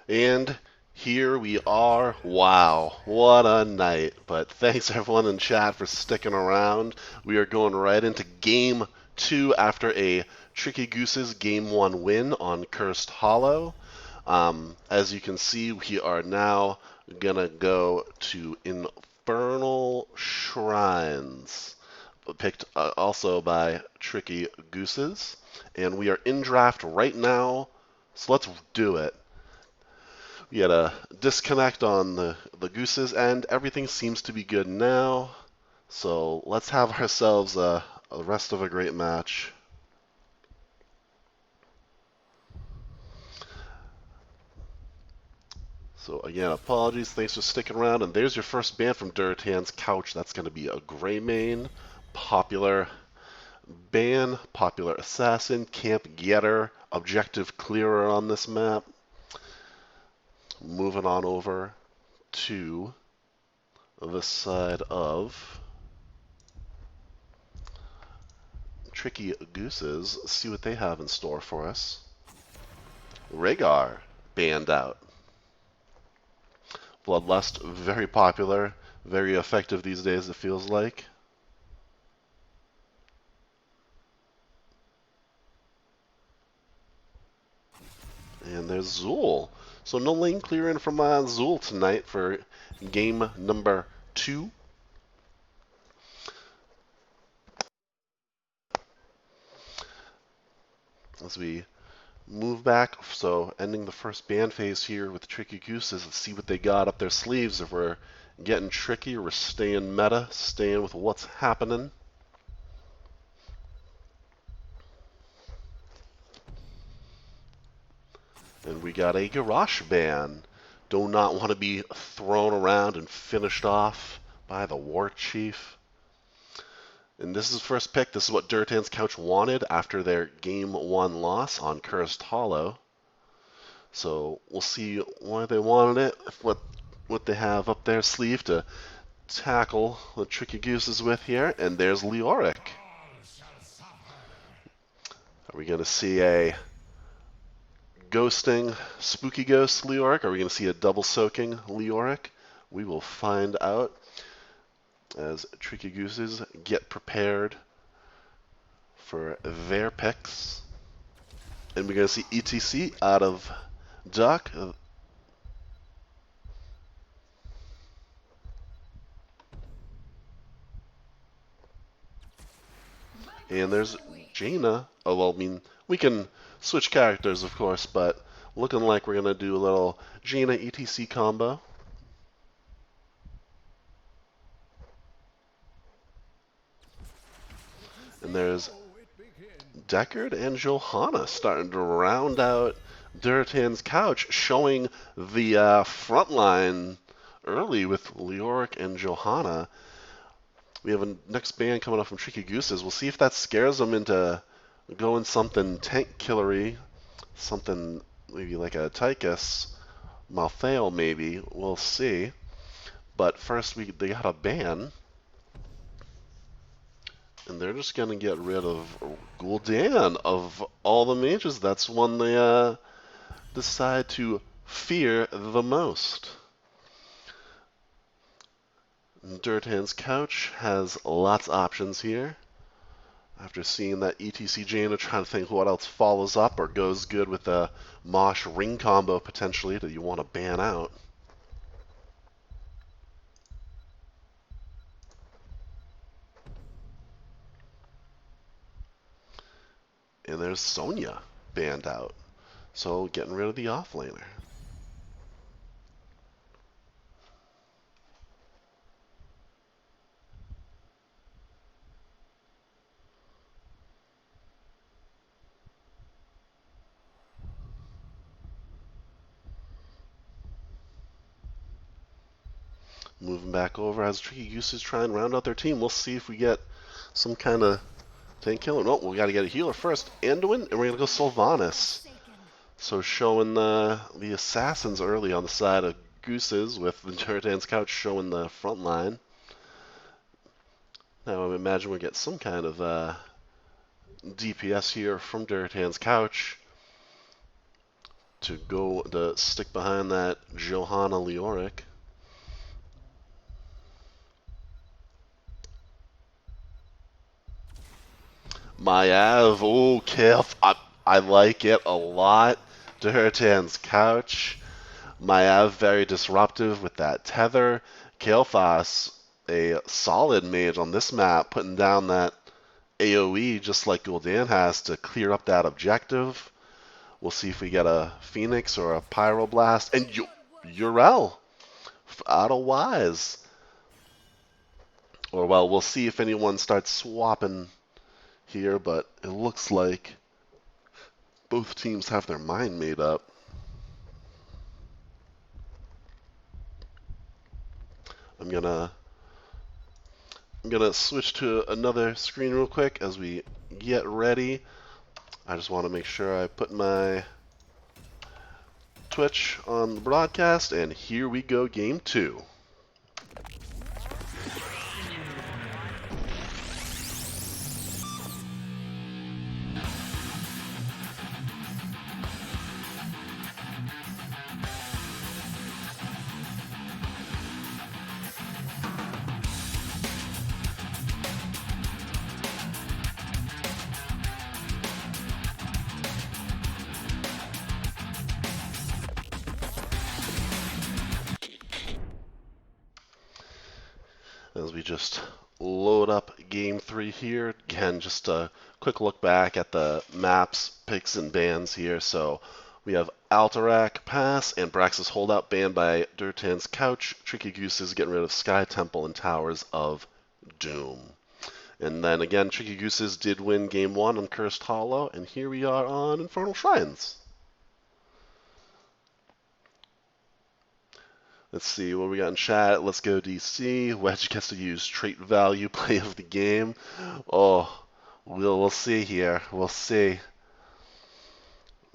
And here we are. Wow, what a night. But thanks everyone in chat for sticking around. We are going right into game 2 after a Tricky Gooses game 1 win on Cursed Hollow. As you can see, we are now gonna go to Infernal Shrines, picked also by Tricky Gooses. And we are in draft right now, so let's do it. We had a disconnect on the Gooses end. Everything seems to be good now. So let's have ourselves a rest of a great match. So again, apologies. Thanks for sticking around. And there's your first ban from Durotan's couch. That's going to be a gray main. Popular ban, popular assassin, camp getter, objective clearer on this map. Moving on over to the side of Tricky Gooses, see what they have in store for us. Rhaegar, banned out. Bloodlust, very popular, very effective these days, it feels like. And there's Zool. So no lane clearing from Zool tonight for game number 2. As we move back, so ending the first ban phase here with Tricky Gooses. Let's see what they got up their sleeves. If we're getting tricky, or we're staying meta, staying with what's happening. And we got a Garrosh ban. Do not want to be thrown around and finished off by the War Chief. And this is first pick. This is what Durotan's couch wanted after their game 1 loss on Cursed Hollow. So we'll see why they wanted it, what they have up their sleeve to tackle the Tricky Gooses with here. And there's Leoric. Are we going to see a ghosting spooky ghost Leoric? Are we going to see a double soaking Leoric? We will find out as Tricky Gooses get prepared for their picks. And we're going to see ETC out of Duck. And there's Jaina. Oh, well, I mean, we can switch characters, of course, but looking like we're going to do a little Jaina ETC combo. And there's Deckard and Johanna starting to round out Durotan's couch, showing the front line early with Leoric and Johanna. We have a next band coming up from Tricky Gooses. We'll see if that scares them into going something tank killery, something maybe like a Tychus, Malthael maybe. We'll see. But first, they got a ban, and they're just gonna get rid of Gul'dan of all the mages. That's one they decide to fear the most. Durotan's couch has lots of options here. After seeing that ETC Jaina, trying to think what else follows up or goes good with a Mosh ring combo potentially that you want to ban out. And there's Sonya banned out. So getting rid of the offlaner. Moving back over as Tricky Gooses try and round out their team. We'll see if we get some kind of tank killer. No, we got to get a healer first. Anduin, and we're going to go Sylvanas. So showing the assassins early on the side of Gooses with the Durotan's couch showing the front line. Now I imagine we'll get some kind of DPS here from Durotan's couch to stick behind that Johanna Leoric. Mayav, oh, Kif, I like it a lot. Durotan's couch. Mayav very disruptive with that tether. Kael'thas, a solid mage on this map, putting down that AoE just like Gul'dan has to clear up that objective. We'll see if we get a Phoenix or a Pyroblast. And Urel out of Wise. Or, well, we'll see if anyone starts swapping here, but it looks like both teams have their mind made up. I'm gonna switch to another screen real quick as we get ready. I just want to make sure I put my Twitch on the broadcast, and here we go, game 2. As we just load up game 3 here. Again, just a quick look back at the maps, picks, and bans here. So we have Alterac Pass and Brax's Holdout banned by Durotan's Couch. Tricky Gooses getting rid of Sky Temple and Towers of Doom. And then again, Tricky Gooses did win game 1 on Cursed Hollow, and here we are on Infernal Shrines. Let's see what we got in chat. Let's go DC. Wedge gets to use trait value play of the game. Oh, we'll see here. We'll see.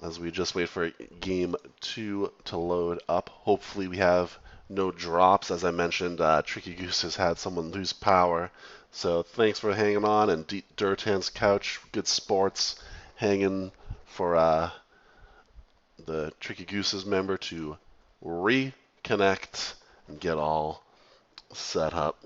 As we just wait for game 2 to load up. Hopefully we have no drops. As I mentioned, Tricky Goose has had someone lose power. So thanks for hanging on. And Durotan's Couch, good sports, hanging for the Tricky Goose's member to reconnect and get all set up.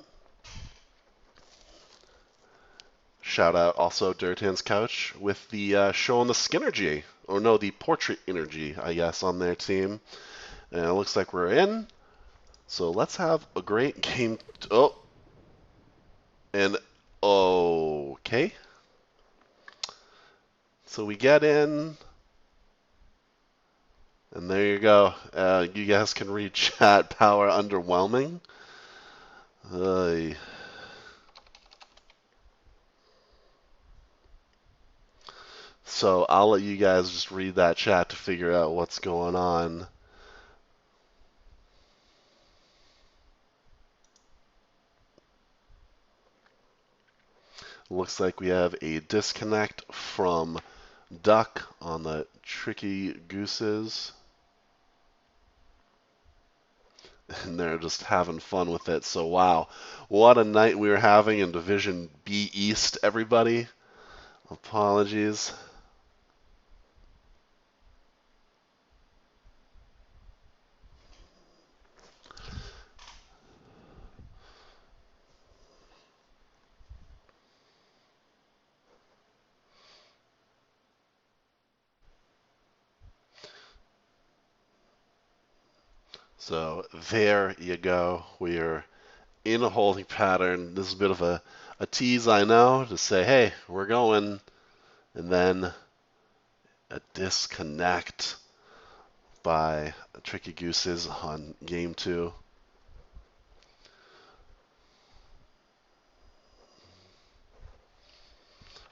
Shout out also Durotan's Couch with the showing the Skinergy, or no, the Portrait Energy, I guess, on their team. And it looks like we're in. So let's have a great game. Oh, and okay. So we get in, and there you go. You guys can read chat. Power underwhelming. So I'll let you guys just read that chat to figure out what's going on. Looks like we have a disconnect from Duck on the Tricky Gooses. And they're just having fun with it. So wow, what a night we were having in Division B East, everybody. Apologies. So there you go. We're in a holding pattern. This is a bit of a tease, I know, to say, hey, we're going. And then a disconnect by Tricky Gooses on game 2.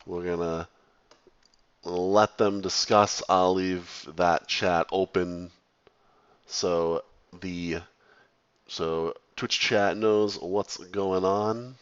We're going to let them discuss. I'll leave that chat open so Twitch chat knows what's going on.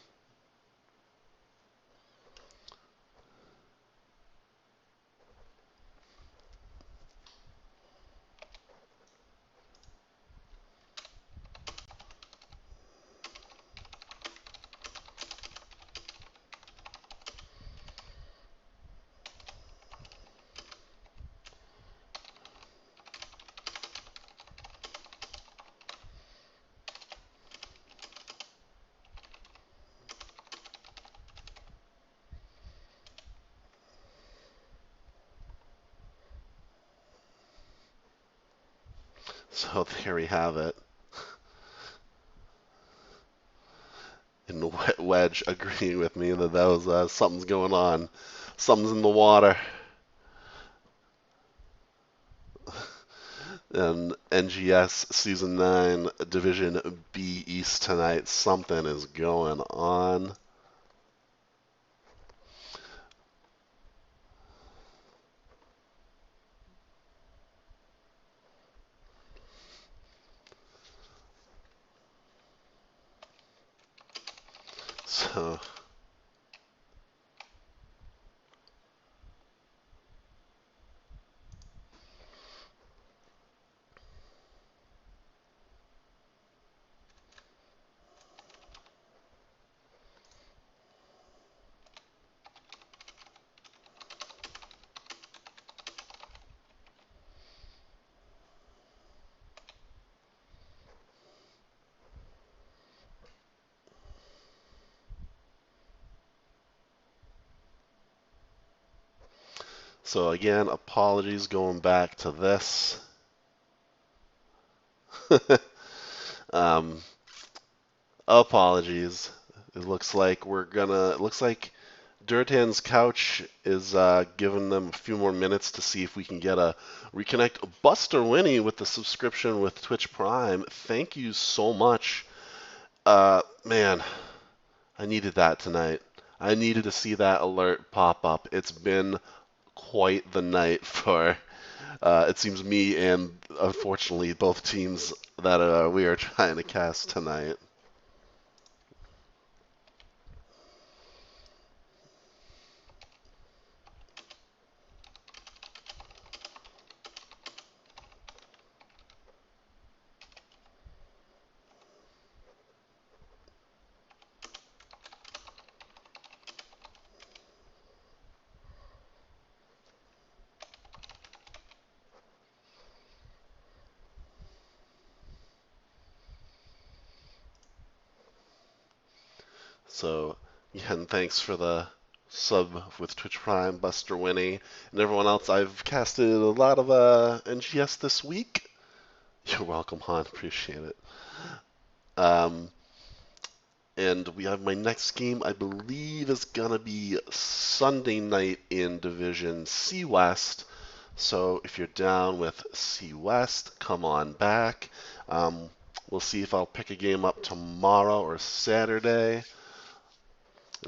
So there we have it. And Wedge agreeing with me that was something's going on. Something's in the water. And NGS Season 9 Division B East tonight. Something is going on. So So again, apologies going back to this. um, Apologies. It looks like it looks like Durotan's couch is giving them a few more minutes to see if we can get a reconnect. Buster Winnie with the subscription with Twitch Prime. Thank you so much. Man, I needed that tonight. I needed to see that alert pop up. It's been quite the night for it seems me and unfortunately both teams that we are trying to cast tonight. So, again, thanks for the sub with Twitch Prime, Buster Winnie, and everyone else. I've casted a lot of NGS this week. You're welcome, Han. Appreciate it. Um, and we have my next game, I believe, is gonna be Sunday night in Division C West. So if you're down with C West, come on back. Um, we'll see if I'll pick a game up tomorrow or Saturday.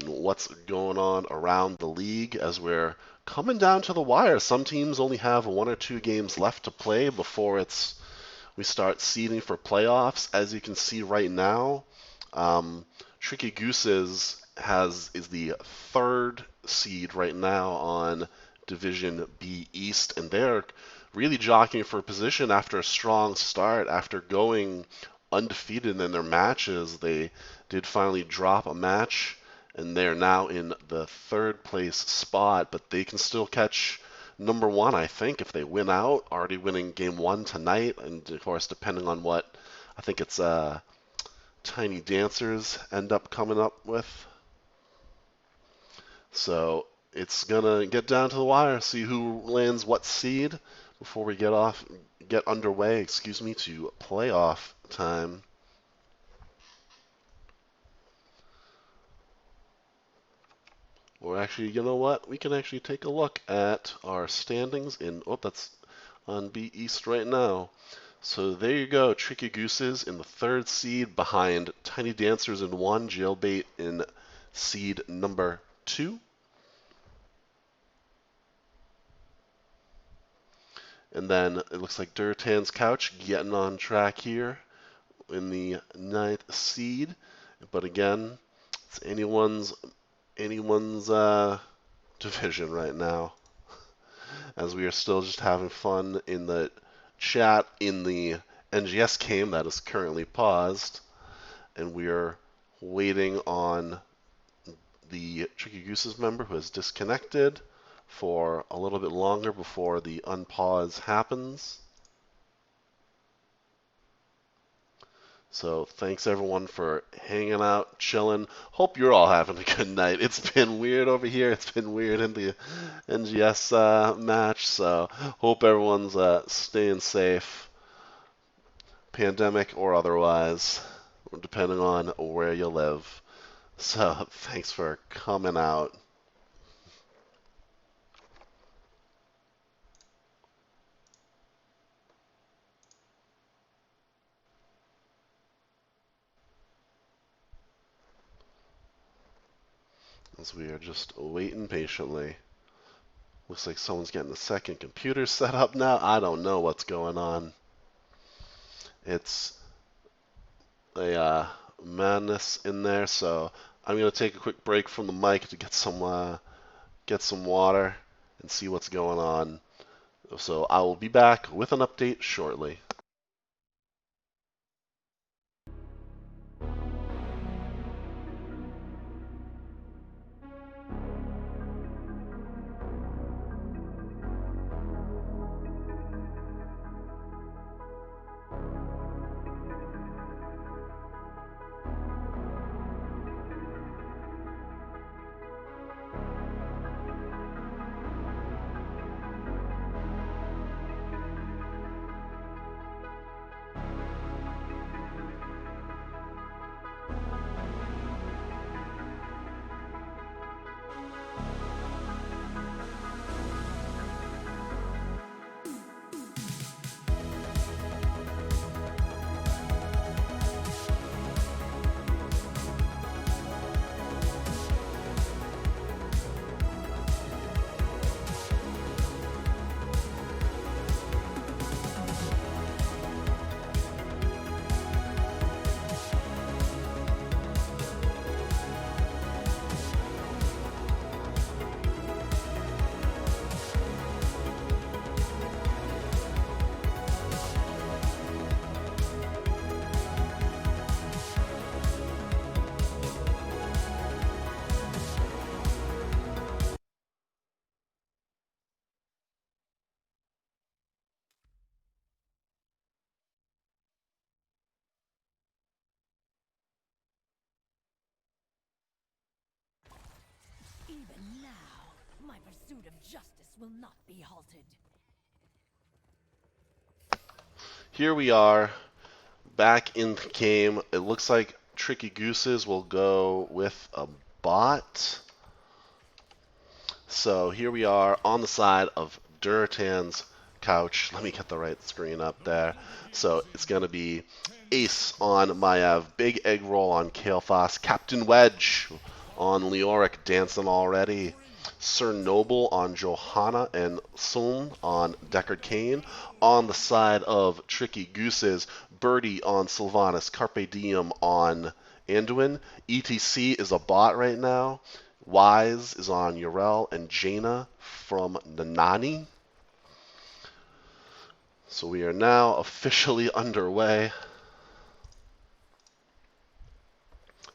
And what's going on around the league as we're coming down to the wire. Some teams only have 1 or 2 games left to play before we start seeding for playoffs. As you can see right now, Tricky Gooses is the 3rd seed right now on Division B East, and they're really jockeying for position after a strong start. After going undefeated in their matches, they did finally drop a match, and they're now in the 3rd place spot, but they can still catch number 1, I think, if they win out, already winning game 1 tonight, and of course, depending on what, I think it's Tiny Dancers end up coming up with. So it's gonna get down to the wire, see who lands what seed before we get underway, excuse me, to playoff time. Or actually, you know what? We can actually take a look at our standings that's on B East right now. So there you go, Tricky Gooses in the 3rd seed behind Tiny Dancers in 1, Jailbait in seed number 2. And then it looks like Durotan's Couch getting on track here in the 9th seed. But again, it's anyone's division right now, as we are still just having fun in the chat in the NGS game that is currently paused, and we are waiting on the Tricky Gooses member who has disconnected for a little bit longer before the unpause happens. So thanks everyone for hanging out, chilling. Hope you're all having a good night. It's been weird over here. It's been weird in the NGS match. So hope everyone's staying safe. pandemic or otherwise, depending on where you live. So thanks for coming out. As we are just waiting patiently. Looks like someone's getting a second computer set up now. I don't know what's going on. It's a madness in there, so I'm gonna take a quick break from the mic to get some water and see what's going on. So I will be back with an update shortly. Even now, my pursuit of justice will not be halted. Here we are, back in the game. It looks like Tricky Gooses will go with a bot. So here we are on the side of Durotan's couch. Let me get the right screen up there. So it's going to be Ace on Maiev, Big Egg Roll on Kael'thas, Captain Wedge on Leoric dancing already, Sir Noble on Johanna, and Sun on Deckard Cain. On the side of Tricky Gooses, Birdie on Sylvanas, Carpe Diem on Anduin. ETC is a bot right now. Wise is on Yrel, and Jaina from Nanani. So we are now officially underway.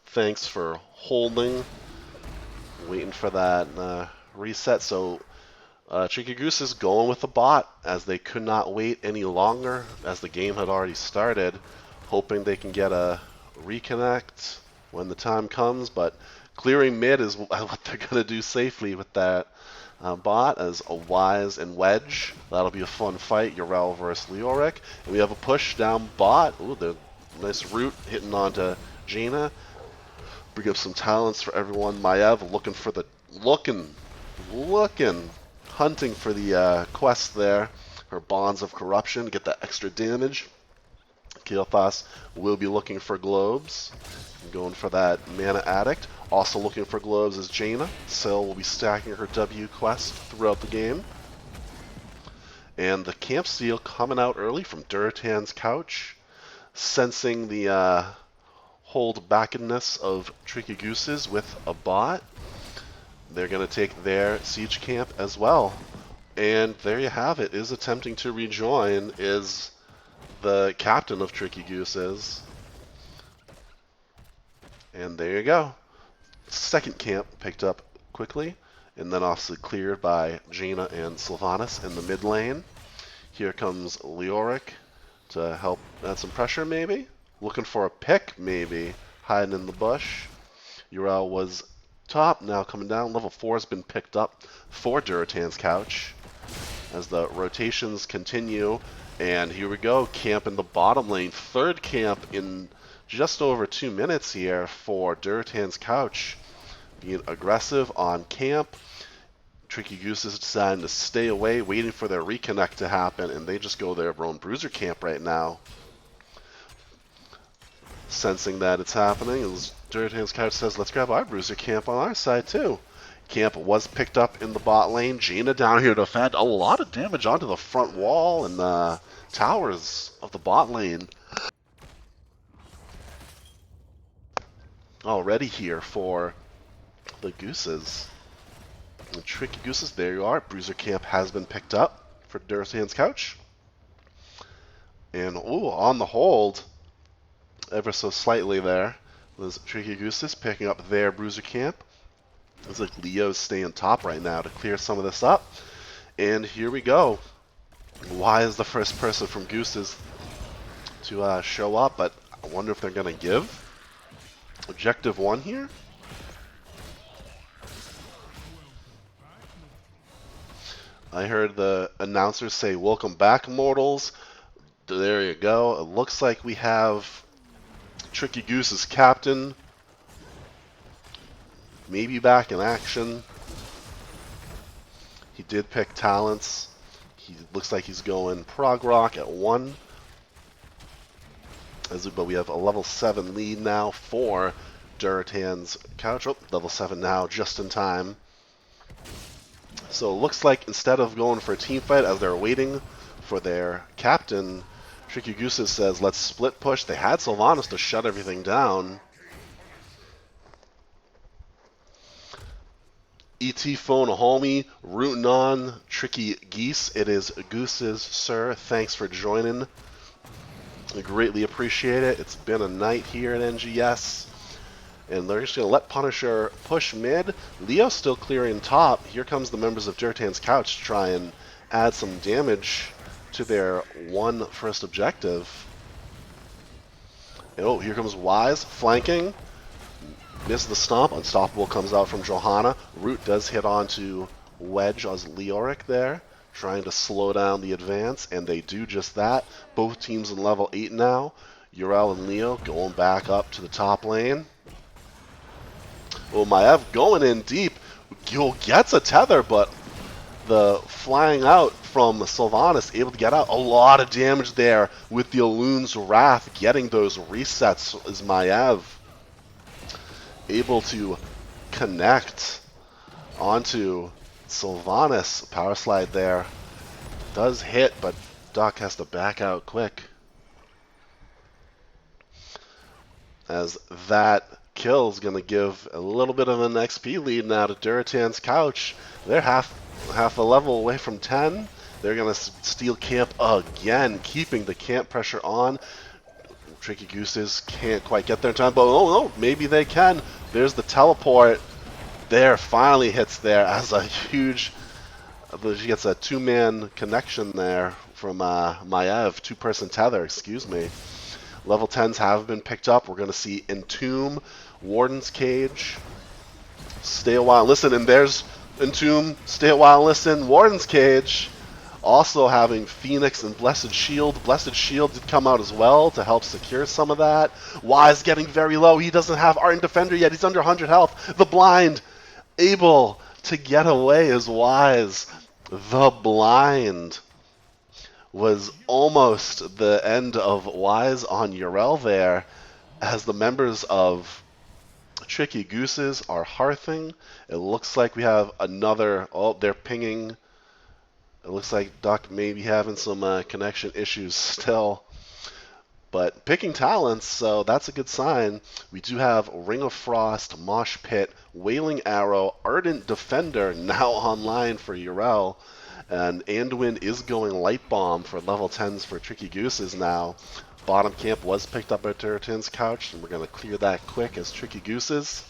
Thanks for holding. Waiting for that reset. So Tricky Goose is going with the bot as they could not wait any longer as the game had already started, hoping they can get a reconnect when the time comes, but clearing mid is what they're going to do safely with that bot as a Wise and Wedge. That'll be a fun fight, Yrel versus Leoric. And we have a push down bot. Ooh, the nice root hitting onto Jaina. Bring up some talents for everyone. Maiev looking for the hunting for the quest there. Her Bonds of Corruption, get that extra damage. Kael'thas will be looking for globes. Going for that Mana Addict. Also looking for globes is Jaina. Syl will be stacking her W quest throughout the game. And the Camp Steel coming out early from Durotan's couch. Sensing the hold backness of Tricky Gooses with a bot. They're going to take their siege camp as well. And there you have it. Is attempting to rejoin is the captain of Tricky Gooses. And there you go. Second camp picked up quickly, and then also cleared by Jaina and Sylvanas in the mid lane. Here comes Leoric to help add some pressure, maybe. Looking for a pick, maybe. Hiding in the bush. Yrel was top, now coming down. Level 4 has been picked up for Durotan's couch. as the rotations continue. And here we go, camp in the bottom lane. Third camp in just over 2 minutes here for Durotan's Couch. Being aggressive on camp. Tricky Gooses deciding to stay away, waiting for their reconnect to happen, and they just go their own bruiser camp right now. Sensing that it's happening, as Durotan's Couch says, let's grab our bruiser camp on our side too. Camp was picked up in the bot lane. Jaina down here to defend. A lot of damage onto the front wall and the towers of the bot lane. Already here for the Gooses. The Tricky Gooses, there you are. Bruiser camp has been picked up for Durotan's Couch. And, ooh, on the hold, ever so slightly there, was Tricky Gooses picking up their bruiser camp. Looks like Leo's staying top right now to clear some of this up. And here we go. Why is the first person from Gooses to show up? But I wonder if they're going to give Objective 1 here. I heard the announcers say, "Welcome back, mortals." There you go. It looks like we have Tricky Goose as captain. Maybe back in action. He did pick talents. He looks like he's going Prog Rock at 1. But we have a level 7 lead now for Durotan's Couch. Oh, level 7 now, just in time. So it looks like instead of going for a team fight as they're waiting for their captain, Tricky Gooses says, let's split push. They had Sylvanas to shut everything down. ET phone a homie, rooting on Tricky Geese. It is Gooses, sir. Thanks for joining. I greatly appreciate it. It's been a night here at NGS. And they're just going to let Punisher push mid. Leo's still clearing top. Here comes the members of Durotan's Couch to try and add some damage to their one first objective. And oh, here comes Wise flanking. Misses the stomp. Unstoppable comes out from Johanna. Root does hit onto Wedge as Leoric there, trying to slow down the advance, and they do just that. Both teams in level 8 now. Uriel and Leo going back up to the top lane. Oh, Maev going in deep. Gil gets a tether, but the flying out from Sylvanas able to get out. A lot of damage there with the Elun's Wrath getting those resets as Maev able to connect onto Sylvanas. Power slide there. Does hit, but Doc has to back out quick. As that kill is going to give a little bit of an XP lead now to Durotan's Couch. They're half a level away from 10. They're going to steal camp again, keeping the camp pressure on. Tricky Gooses can't quite get there in time, but oh no, maybe they can. There's the teleport. There, finally hits there as a huge, she gets a 2-man connection there from Maev, 2-person tether, excuse me. Level 10s have been picked up. We're going to see Entomb, Warden's Cage, Stay a While and Listen, and there's Entomb, Stay a While and Listen, Warden's Cage. Also having Phoenix and Blessed Shield. Blessed Shield did come out as well to help secure some of that. Wise getting very low. He doesn't have Ardent Defender yet. He's under 100 health. The Blind able to get away as Wise. The Blind was almost the end of Wise on Uriel there, as the members of Tricky Gooses are hearthing. It looks like we have another, oh, they're pinging. It looks like Doc may be having some connection issues still. But picking talents, so that's a good sign. We do have Ring of Frost, Mosh Pit, Wailing Arrow, Ardent Defender now online for Uriel. And Anduin is going Light Bomb for level 10s for Tricky Gooses now. Bottom camp was picked up at Durotan's Couch, and we're going to clear that quick as Tricky Gooses.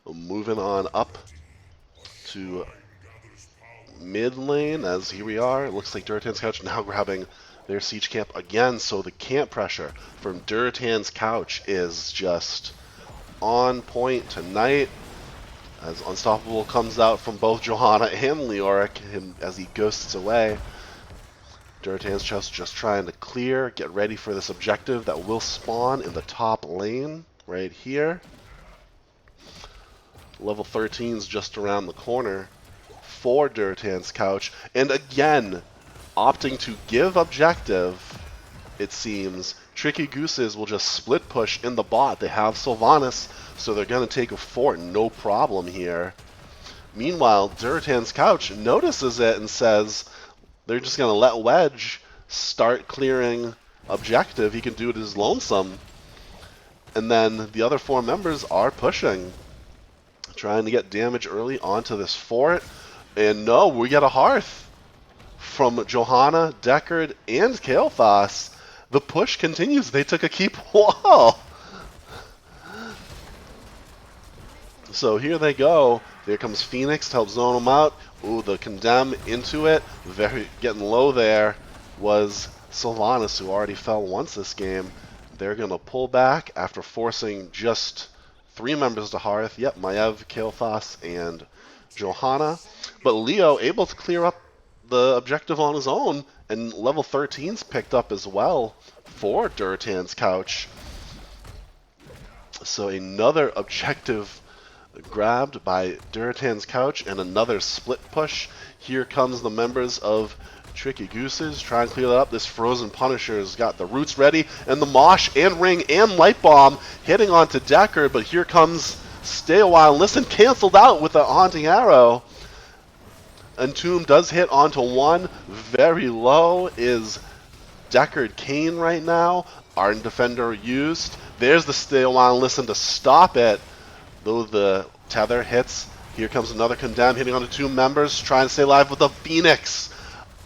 Moving on up to mid lane, as here we are. It looks like Durotan's Couch now grabbing their siege camp again, so the camp pressure from Durotan's Couch is just on point tonight. As Unstoppable comes out from both Johanna and Leoric as he ghosts away. Durotan's just trying to clear, get ready for this objective that will spawn in the top lane right here. Level 13 is just around the corner for Durotan's couch. And again, opting to give objective, it seems. Tricky Gooses will just split push in the bot. They have Sylvanas, so they're going to take a fort, no problem here. Meanwhile, Durotan's couch notices it and says they're just going to let Wedge start clearing objective. He can do it as lonesome. And then the other four members are pushing, trying to get damage early onto this fort. And no, we get a Hearth from Johanna, Deckard, and Kael'thas. The push continues. They took a keep wall. So here they go. There comes Phoenix to help zone them out. Ooh, the condemn into it. Very getting low there was Sylvanas, who already fell once this game. They're going to pull back after forcing just 3 members to Hearth. Yep, Maiev, Kael'thas, and Johanna. But Leo able to clear up the objective on his own, and level 13's picked up as well for Durotan's couch. So another objective grabbed by Durotan's couch, and another split push. Here comes the members of Tricky Gooses, try and clear that up. This Frozen Punisher's got the roots ready, and the Mosh and Ring and Light Bomb hitting onto Deckard, but here comes Stay a While. Listen, canceled out with a Haunting Arrow. Entomb does hit onto one. Very low is Deckard Kane right now. Ardent Defender used. There's the Stay a While and Listen to stop it. Though the tether hits, here comes another Condemn hitting onto 2 members, trying to stay alive with the Phoenix.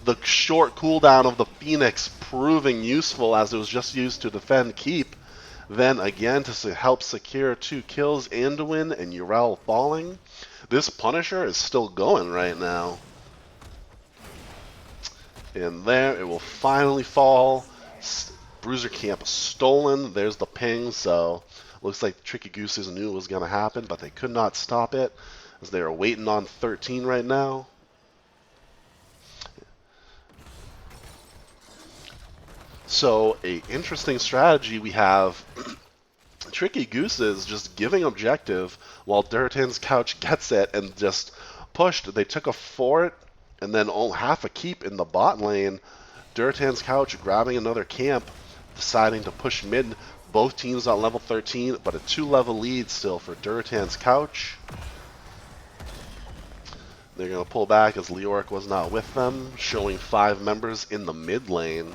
The short cooldown of the Phoenix proving useful as it was just used to defend Keep. Then again to help secure 2 kills, Anduin and Yrel falling. This Punisher is still going right now. And there, it will finally fall. Bruiser Camp stolen. There's the ping, so looks like Tricky Gooses knew it was going to happen, but they could not stop it as they are waiting on 13 right now. So, a interesting strategy we have. Tricky Gooses just giving objective while Durotan's couch gets it and just pushed. They took a fort and then half a keep in the bot lane. Durotan's couch grabbing another camp, deciding to push mid. Both teams on level 13, but a 2-level lead still for Durotan's couch. They're going to pull back as Leoric was not with them, showing 5 members in the mid lane.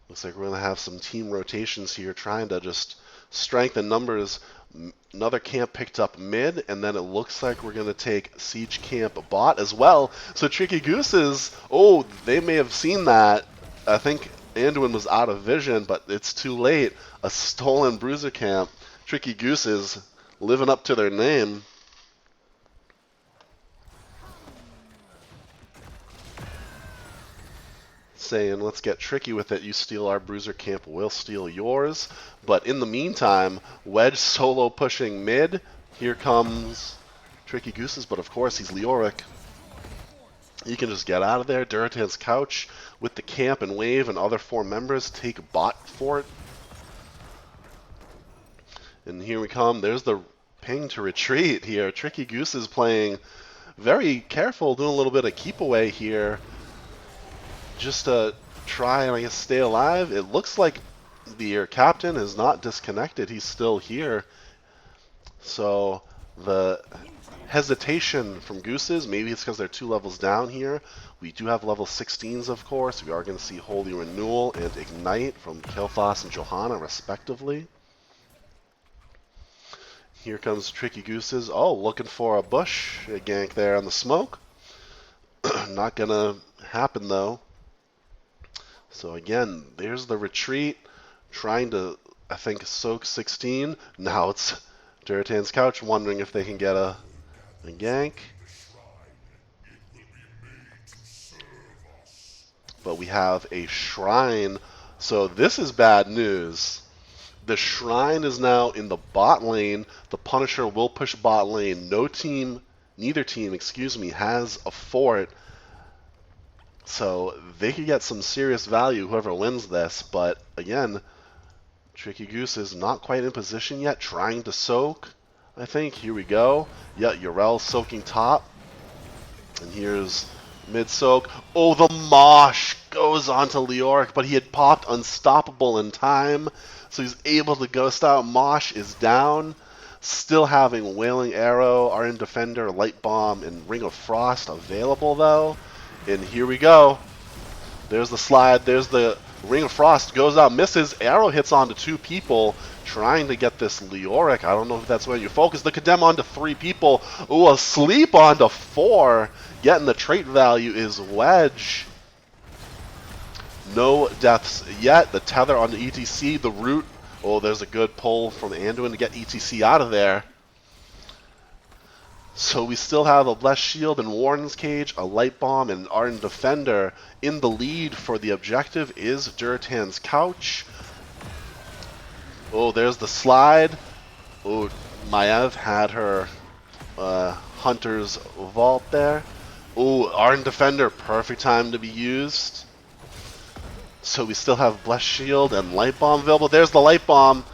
Looks like we're going to have some team rotations here, trying to just strengthen numbers. Another camp picked up mid, and then it looks like we're going to take Siege Camp bot as well. So Tricky Gooses, oh, they may have seen that. I think Anduin was out of vision, but it's too late. A stolen Bruiser Camp. Tricky Gooses living up to their name. Saying, let's get tricky with it. You steal our Bruiser Camp, we'll steal yours. But in the meantime, Wedge solo pushing mid. Here comes Tricky Gooses, but of course he's Leoric. He can just get out of there. Durotan's couch with the camp and wave, and other 4 members take bot fort. And here we come. There's the ping to retreat here. Tricky Gooses playing very careful, doing a little bit of keep away here, just to try and, I guess, stay alive. It looks like the captain is not disconnected. He's still here. So the hesitation from Gooses, maybe it's because they're 2 levels down here. We do have level 16s, of course. We are going to see Holy Renewal and Ignite from Kael'thas and Johanna, respectively. Here comes Tricky Gooses. Oh, looking for a bush, a gank there on the smoke. Not going to happen, though. So again, there's the retreat, trying to, I think, soak 16. Now it's Durotan's couch wondering if they can get a gank. But we have a shrine, so this is bad news. The Shrine is now in the bot lane. The Punisher will push bot lane. Neither team, excuse me, has a fort. So they could get some serious value, whoever wins this. But again, Tricky Goose is not quite in position yet, trying to soak. I think. Here we go. Yeah, Yrel soaking top. And here's mid soak. Oh, the Mosh goes onto Leoric, but he had popped Unstoppable in time. So he's able to ghost out. Mosh is down. Still having Wailing Arrow, Iron Defender, Light Bomb, and Ring of Frost available, though. And here we go. There's the slide. There's the Ring of Frost. Goes out, misses. Arrow hits onto two people, trying to get this Leoric. I don't know if that's where you focus. The Condemn onto three people. Ooh, a Sleep onto four. Getting the trait value is Wedge. No deaths yet. The Tether on the ETC. The Root. Oh, there's a good pull from Anduin to get ETC out of there. So we still have a Blessed Shield and Warden's Cage, a Light Bomb, and an Ardent Defender. In the lead for the objective is Durotan's Couch. Oh, there's the slide. Oh, Maiev had her Hunter's Vault there. Oh, Ardent Defender, perfect time to be used. So we still have Blessed Shield and Light Bomb available. There's the Light Bomb.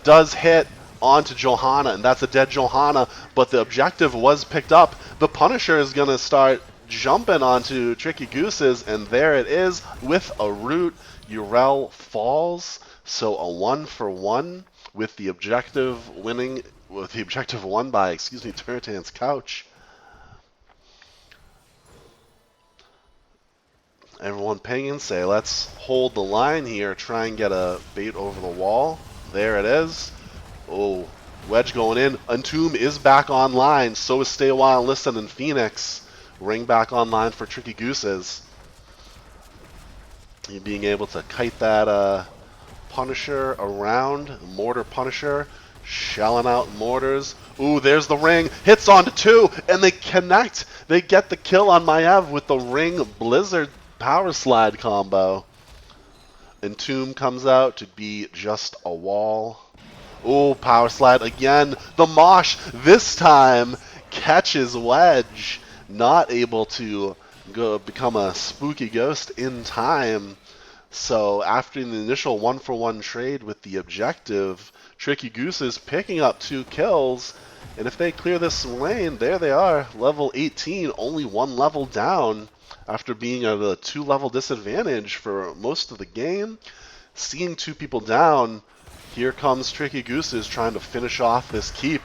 Does hit onto Johanna, and that's a dead Johanna, but the objective was picked up. The Punisher is going to start jumping onto Tricky Gooses, and there it is with a root. Yrel falls, so a 1-for-1 with the objective winning, with the objective won by, Durotan's Couch. Everyone pinging, say let's hold the line here, try and get a bait over the wall. There it is. Oh, Wedge going in. Entomb is back online. So is Stay a While, Listen, and Phoenix. Ring back online for Tricky Gooses. He being able to kite that Punisher around. Mortar Punisher. Shelling out mortars. Ooh, there's the ring. Hits onto two, and they connect. They get the kill on Maiev with the Ring Blizzard Power Slide combo. Entomb comes out to be just a wall. Oh, Power Slide again. The Mosh this time catches Wedge. Not able to go become a spooky ghost in time. So after the initial 1-for-1 trade with the objective, Tricky Gooses picking up 2 kills. And if they clear this lane, there they are. Level 18, only 1 level down after being at a 2-level disadvantage for most of the game. Seeing 2 people down, here comes Tricky Gooses trying to finish off this keep.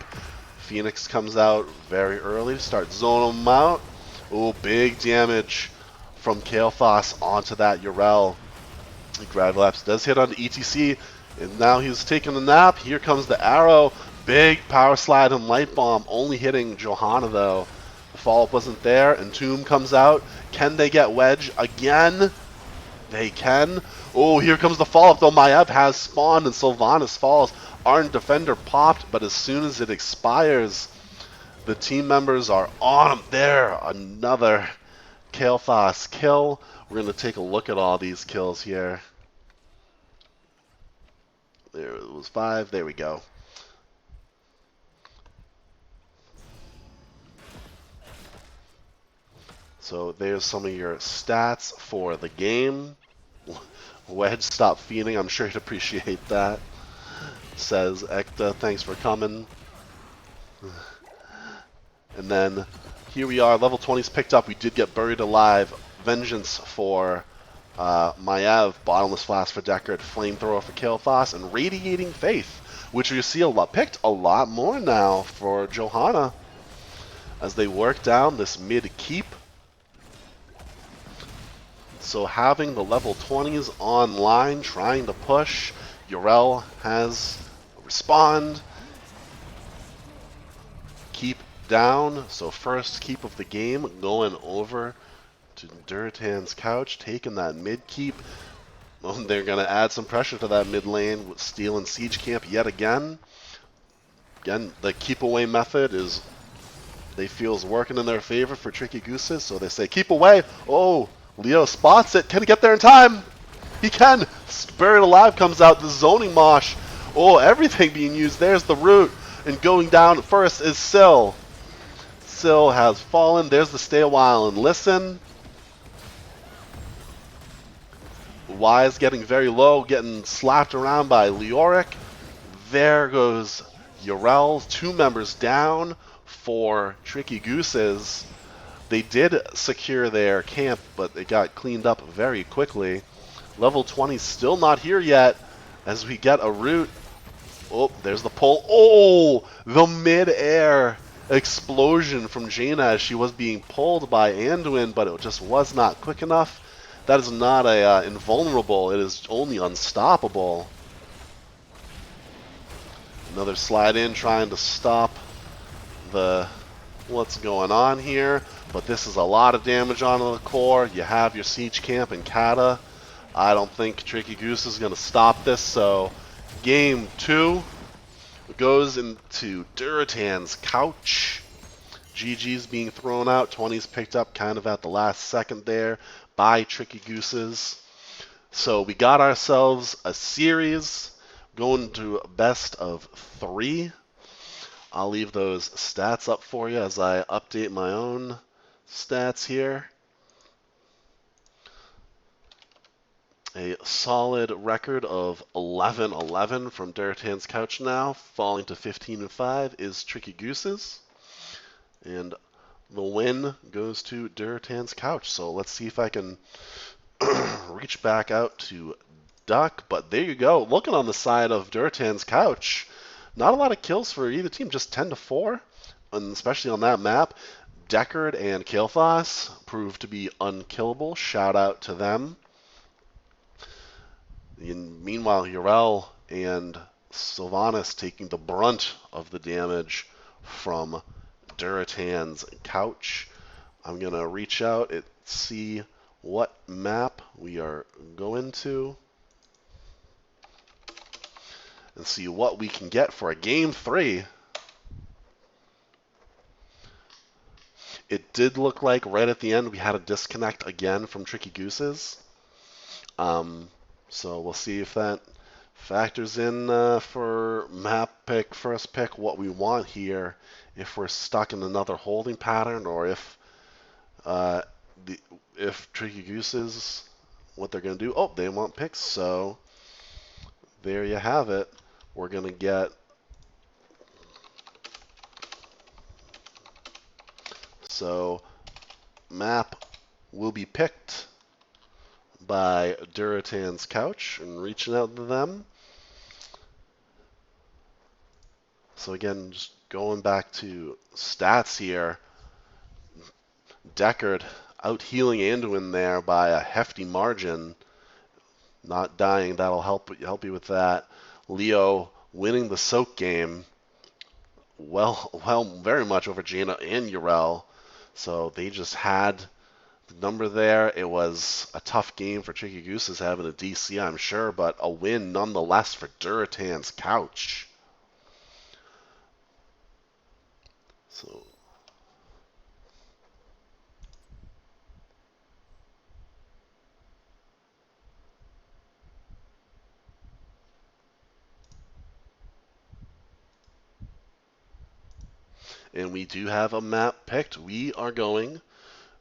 Phoenix comes out very early to start zoning them out. Oh, big damage from Kael'thas onto that Yrel. Gravelapse does hit on ETC, and now he's taking a nap. Here comes the arrow. Big power slide and light bomb, only hitting Johanna though. The follow-up wasn't there. Entomb comes out. Can they get Wedge again? They can. Oh, here comes the follow-up though. Maiev has spawned and Sylvanas falls. Ardent Defender popped, but as soon as it expires, the team members are on him. There, another Kael'thas kill. We're going to take a look at all these kills here. There it was 5. There we go. So there's some of your stats for the game. Wedge, stop fiending. I'm sure you'd appreciate that. Says Ekta, thanks for coming. And then here we are, level 20's picked up. We did get Buried Alive, Vengeance for Maiev, Bottomless Flask for Deckard, Flamethrower for Kael'thas, and Radiating Faith, which you see picked a lot more now for Johanna as they work down this mid keep. So having the level 20s online, trying to push. Yrel has respond. Keep down. So first keep of the game going over to Durotan's Couch, taking that mid keep. They're going to add some pressure to that mid lane with Steel and Siege Camp yet again. Again, the keep away method is, they feel, is working in their favor for Tricky Gooses, so they say keep away. Oh, Leo spots it. Can he get there in time? He can. Buried Alive comes out. The zoning mosh Oh, everything being used. There's the root. And going down first is Syl. Syl has fallen. There's the stay a while and listen. Wise getting very low, getting slapped around by Leoric. There goes Yrel. 2 members down for Tricky Gooses. They did secure their camp, but it got cleaned up very quickly. Level 20 still not here yet as we get a root. Oh, there's the pull. Oh, the mid-air explosion from Jaina as she was being pulled by Anduin, but it just was not quick enough. That is not a invulnerable. It is only unstoppable. Another slide in trying to stop the what's going on here. But this is a lot of damage onto the core. You have your siege camp and Kata. I don't think Tricky Goose is going to stop this, so game 2 goes into Durotan's couch. GG's being thrown out. 20's picked up kind of at the last second there by Tricky Gooses. So we got ourselves a series going to best of 3. I'll leave those stats up for you as I update my own stats here. A solid record of 11-11 from Durotan's couch now. Falling to 15-5 is Tricky Gooses. And the win goes to Durotan's couch. So let's see if I can reach back out to Duck. But there you go. Looking on the side of Durotan's couch, not a lot of kills for either team, just 10-4, and especially on that map. Deckard and Kael'thas proved to be unkillable. Shout out to them. Meanwhile, Yrel and Sylvanas taking the brunt of the damage from Durotan's couch. I'm going to reach out and see what map we are going to and see what we can get for a game 3. It did look like right at the end we had a disconnect again from Tricky Gooses. So we'll see if that factors in for map pick, first pick, what we want here. If we're stuck in another holding pattern, or if Tricky Gooses, what they're going to do. Oh, they want picks, so there you have it. We're going to get map will be picked by Durotan's couch and reaching out to them. So again, just going back to stats here, Deckard out healing Anduin there by a hefty margin. Not dying, that'll help you with that. Leo winning the soak game, very much over Jaina and Yrel. So they just had the number there. It was a tough game for Tricky Gooses having a DC, I'm sure, but a win nonetheless for Durotan's couch. So and we do have a map picked. We are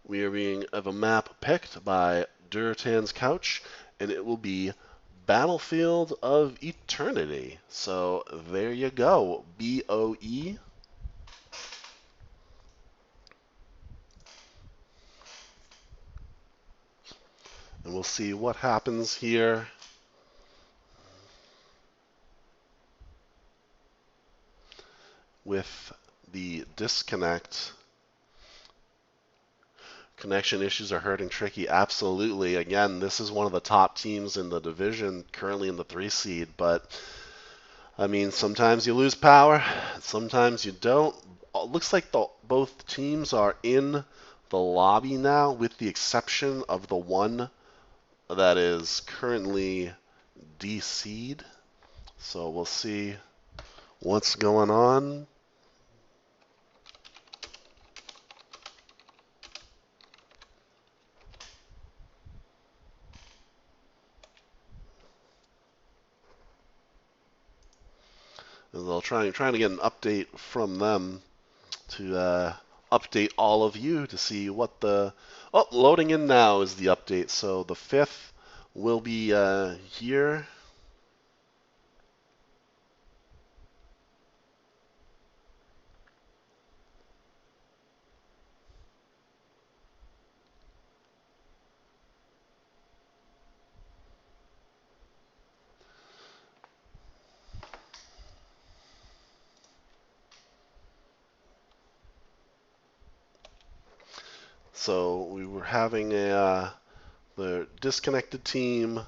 being of a map picked by Durotan's couch, and it will be Battlefield of Eternity. So there you go, BOE. And we'll see what happens here. With the disconnect. Connection issues are hurting Tricky. Absolutely. Again, this is one of the top teams in the division, currently in the 3 seed. But, I mean, sometimes you lose power, sometimes you don't. It looks like both teams are in the lobby now, with the exception of the one that is currently DC'd. So we'll see what's going on. I'll trying to get an update from them to update all of you to see what the loading in now is the update. So the 5th will be here. So we were having the disconnected team,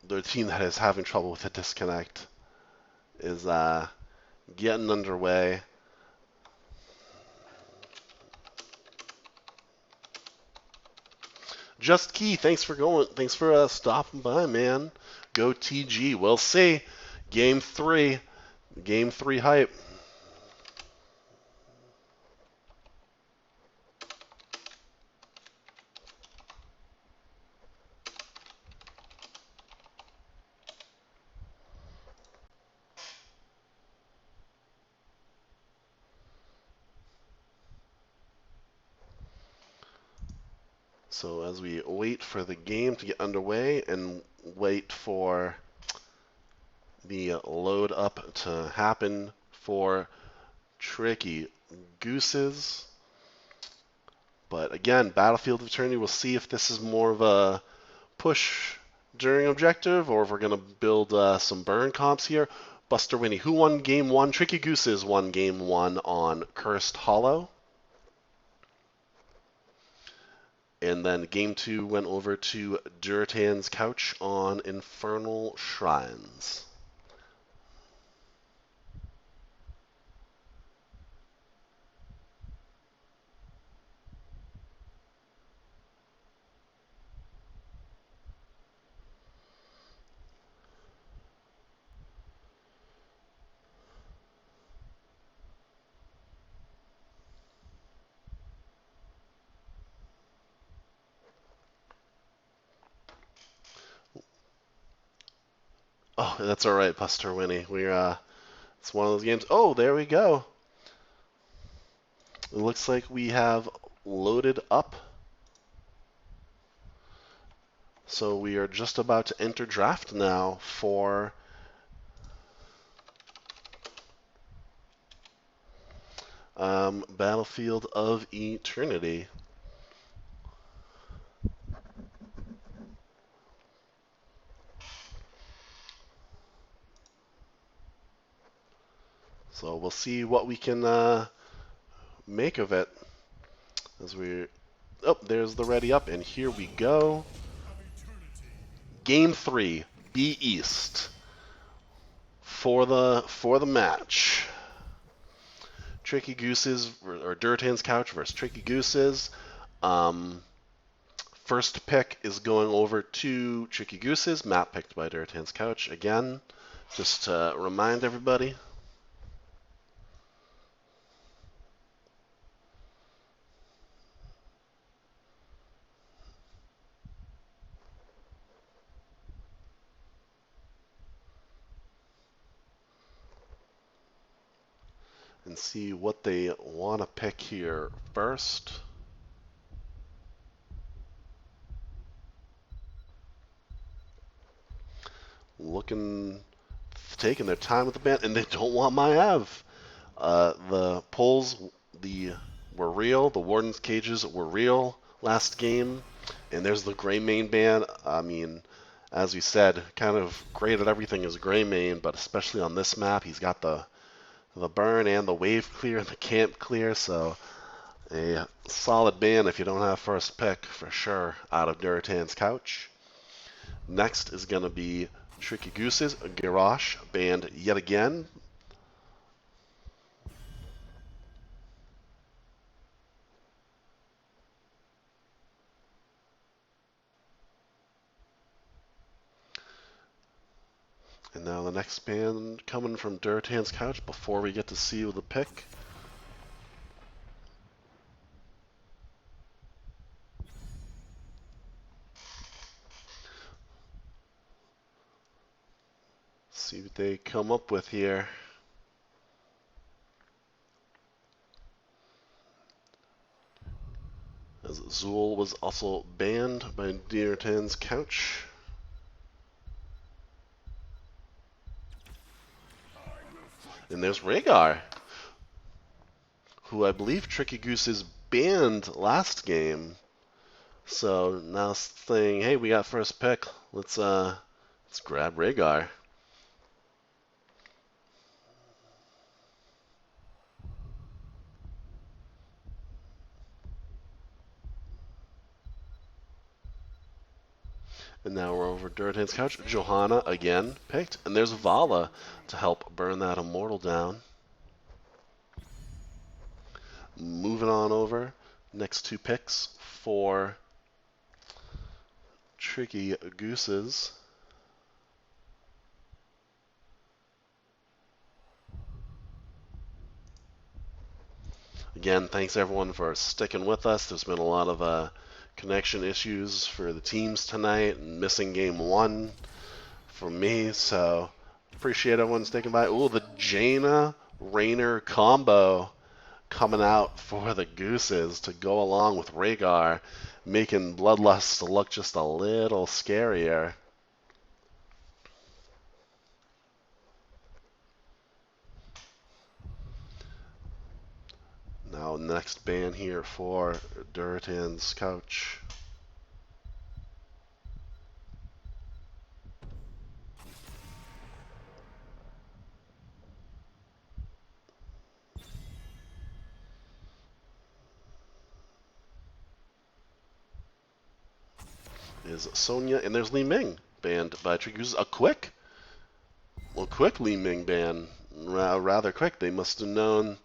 the team that is having trouble with the disconnect, is getting underway. Just Key, thanks for stopping by, man. Go TG. We'll see. Game 3, Game 3 hype. So as we wait for the game to get underway and wait for the load up to happen for Tricky Gooses. But again, Battlefield of Eternity, we'll see if this is more of a push during objective or if we're going to build some burn comps here. Buster Winnie, who won game 1? Tricky Gooses won game 1 on Cursed Hollow. And then game 2 went over to Durotan's Couch on Infernal Shrines. Oh, that's all right, Buster Winnie. It's one of those games. Oh, there we go. It looks like we have loaded up. So we are just about to enter draft now for Battlefield of Eternity. So we'll see what we can make of it as we. Oh, there's the ready up, and here we go. Game 3, B East for the match. Tricky Gooses or Durotan's Couch versus Tricky Gooses. First pick is going over to Tricky Gooses. Map picked by Durotan's Couch again. Just to remind everybody. And see what they want to pick here first. Taking their time with the band, and they don't want my Av. The polls were real. The Warden's cages were real last game, and there's the Gray Main ban. I mean, as we said, kind of great at everything is Gray Main, but especially on this map, he's got the burn and the wave clear and the camp clear, so a solid ban if you don't have first pick for sure out of Durotan's Couch. Next is going to be Tricky Gooses, Garrosh, banned yet again. And now the next band coming from Durotan's Couch before we get to see the pick. See what they come up with here. As Zool was also banned by Durotan's couch. And there's Rhaegar, who I believe Tricky Gooses banned last game. So now saying, hey, we got first pick. Let's grab Rhaegar. And now we're over Durotan's couch. Johanna again picked, and there's Vala to help burn that immortal down. Moving on over, next two picks for Tricky Gooses. Again, thanks everyone for sticking with us. There's been a lot of connection issues for the teams tonight, and missing game one for me, so appreciate everyone sticking by. Ooh, the Jaina Raynor combo coming out for the Gooses to go along with Rhaegar, making Bloodlust look just a little scarier. Now, next ban here for Durotan's couch. Is Sonya, and there's Li Ming, banned by Trigus. A quick Li Ming ban, rather quick. They must have known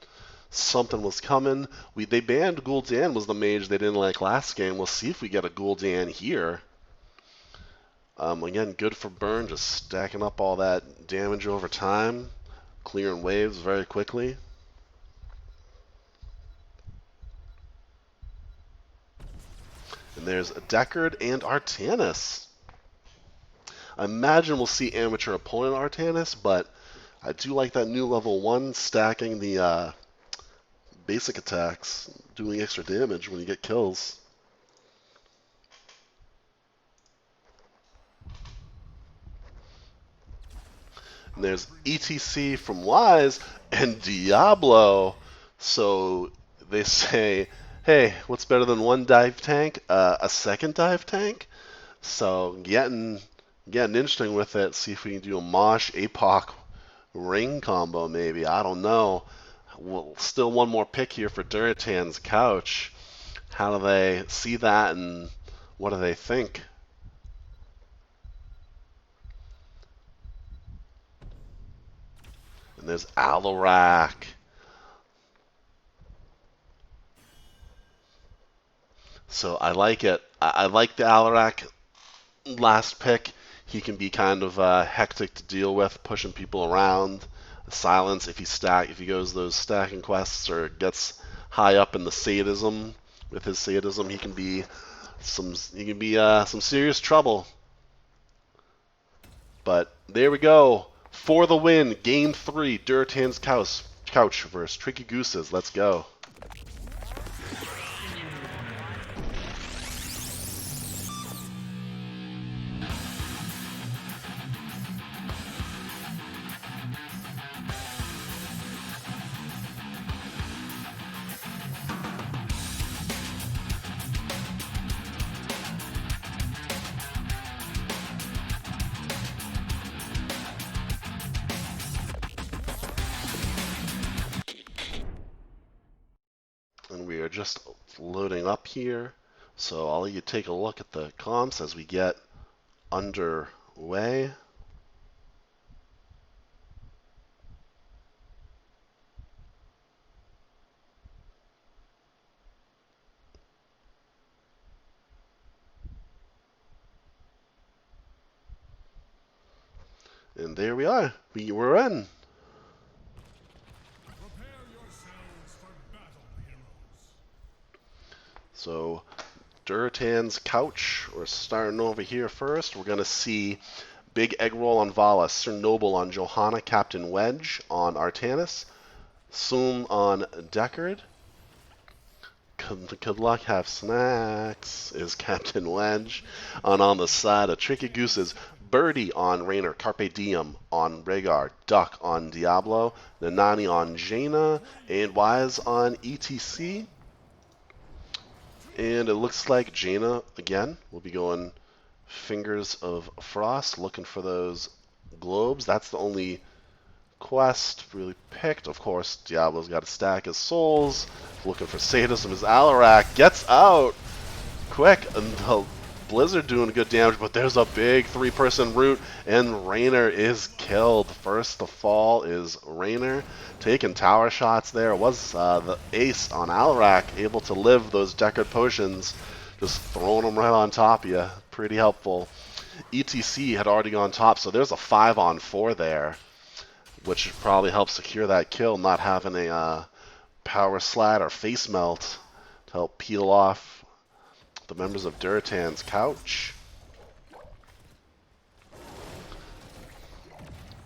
something was coming. They banned Gul'dan was the mage they didn't like last game. We'll see if we get a Gul'dan here. Again, good for burn, just stacking up all that damage over time, clearing waves very quickly. And there's Deckard and Artanis. I imagine we'll see amateur opponent Artanis, but I do like that new level 1 stacking the basic attacks, doing extra damage when you get kills. And there's ETC from Wise and Diablo. So they say, hey, what's better than one dive tank? A second dive tank? So getting interesting with it. See if we can do a Mosh APOC ring combo maybe. I don't know. Well, still one more pick here for Durotan's couch. How do they see that and what do they think? And there's Alarak. So I like it. I like the Alarak last pick. He can be kind of hectic to deal with, pushing people around. Silence if he goes those stacking quests or gets high up in the sadism. With his sadism, he can be some serious trouble. But there we go. For the win, Game 3, Durotan's couch versus Tricky Gooses. Let's go. And we are just loading up here. So I'll let you take a look at the comps as we get underway. And there we are. We're in. So Durotan's couch, we're starting over here first. We're going to see Big Egg Roll on Vala, Sir Noble on Johanna, Captain Wedge on Artanis, Soom on Deckard. Good luck, have snacks, is Captain Wedge. And on the side of Tricky Gooses, Birdie on Raynor, Carpe Diem on Rhaegar, Duck on Diablo, Nanani on Jaina, and Wise on ETC. And it looks like Jaina, again, will be going Fingers of Frost, looking for those globes. That's the only quest really picked. Of course, Diablo's got a stack of souls, looking for sadism as Alarak gets out quick, and the Blizzard doing good damage, but there's a big three-person root, and Raynor is killed. First to fall is Raynor, taking tower shots there. Was the ace on Alarak able to live those Deckard potions, just throwing them right on top of you. Pretty helpful. ETC had already gone top, so there's a 5-on-4 there, which probably helps secure that kill, not having a power slide or face melt to help peel off the members of Durotan's couch.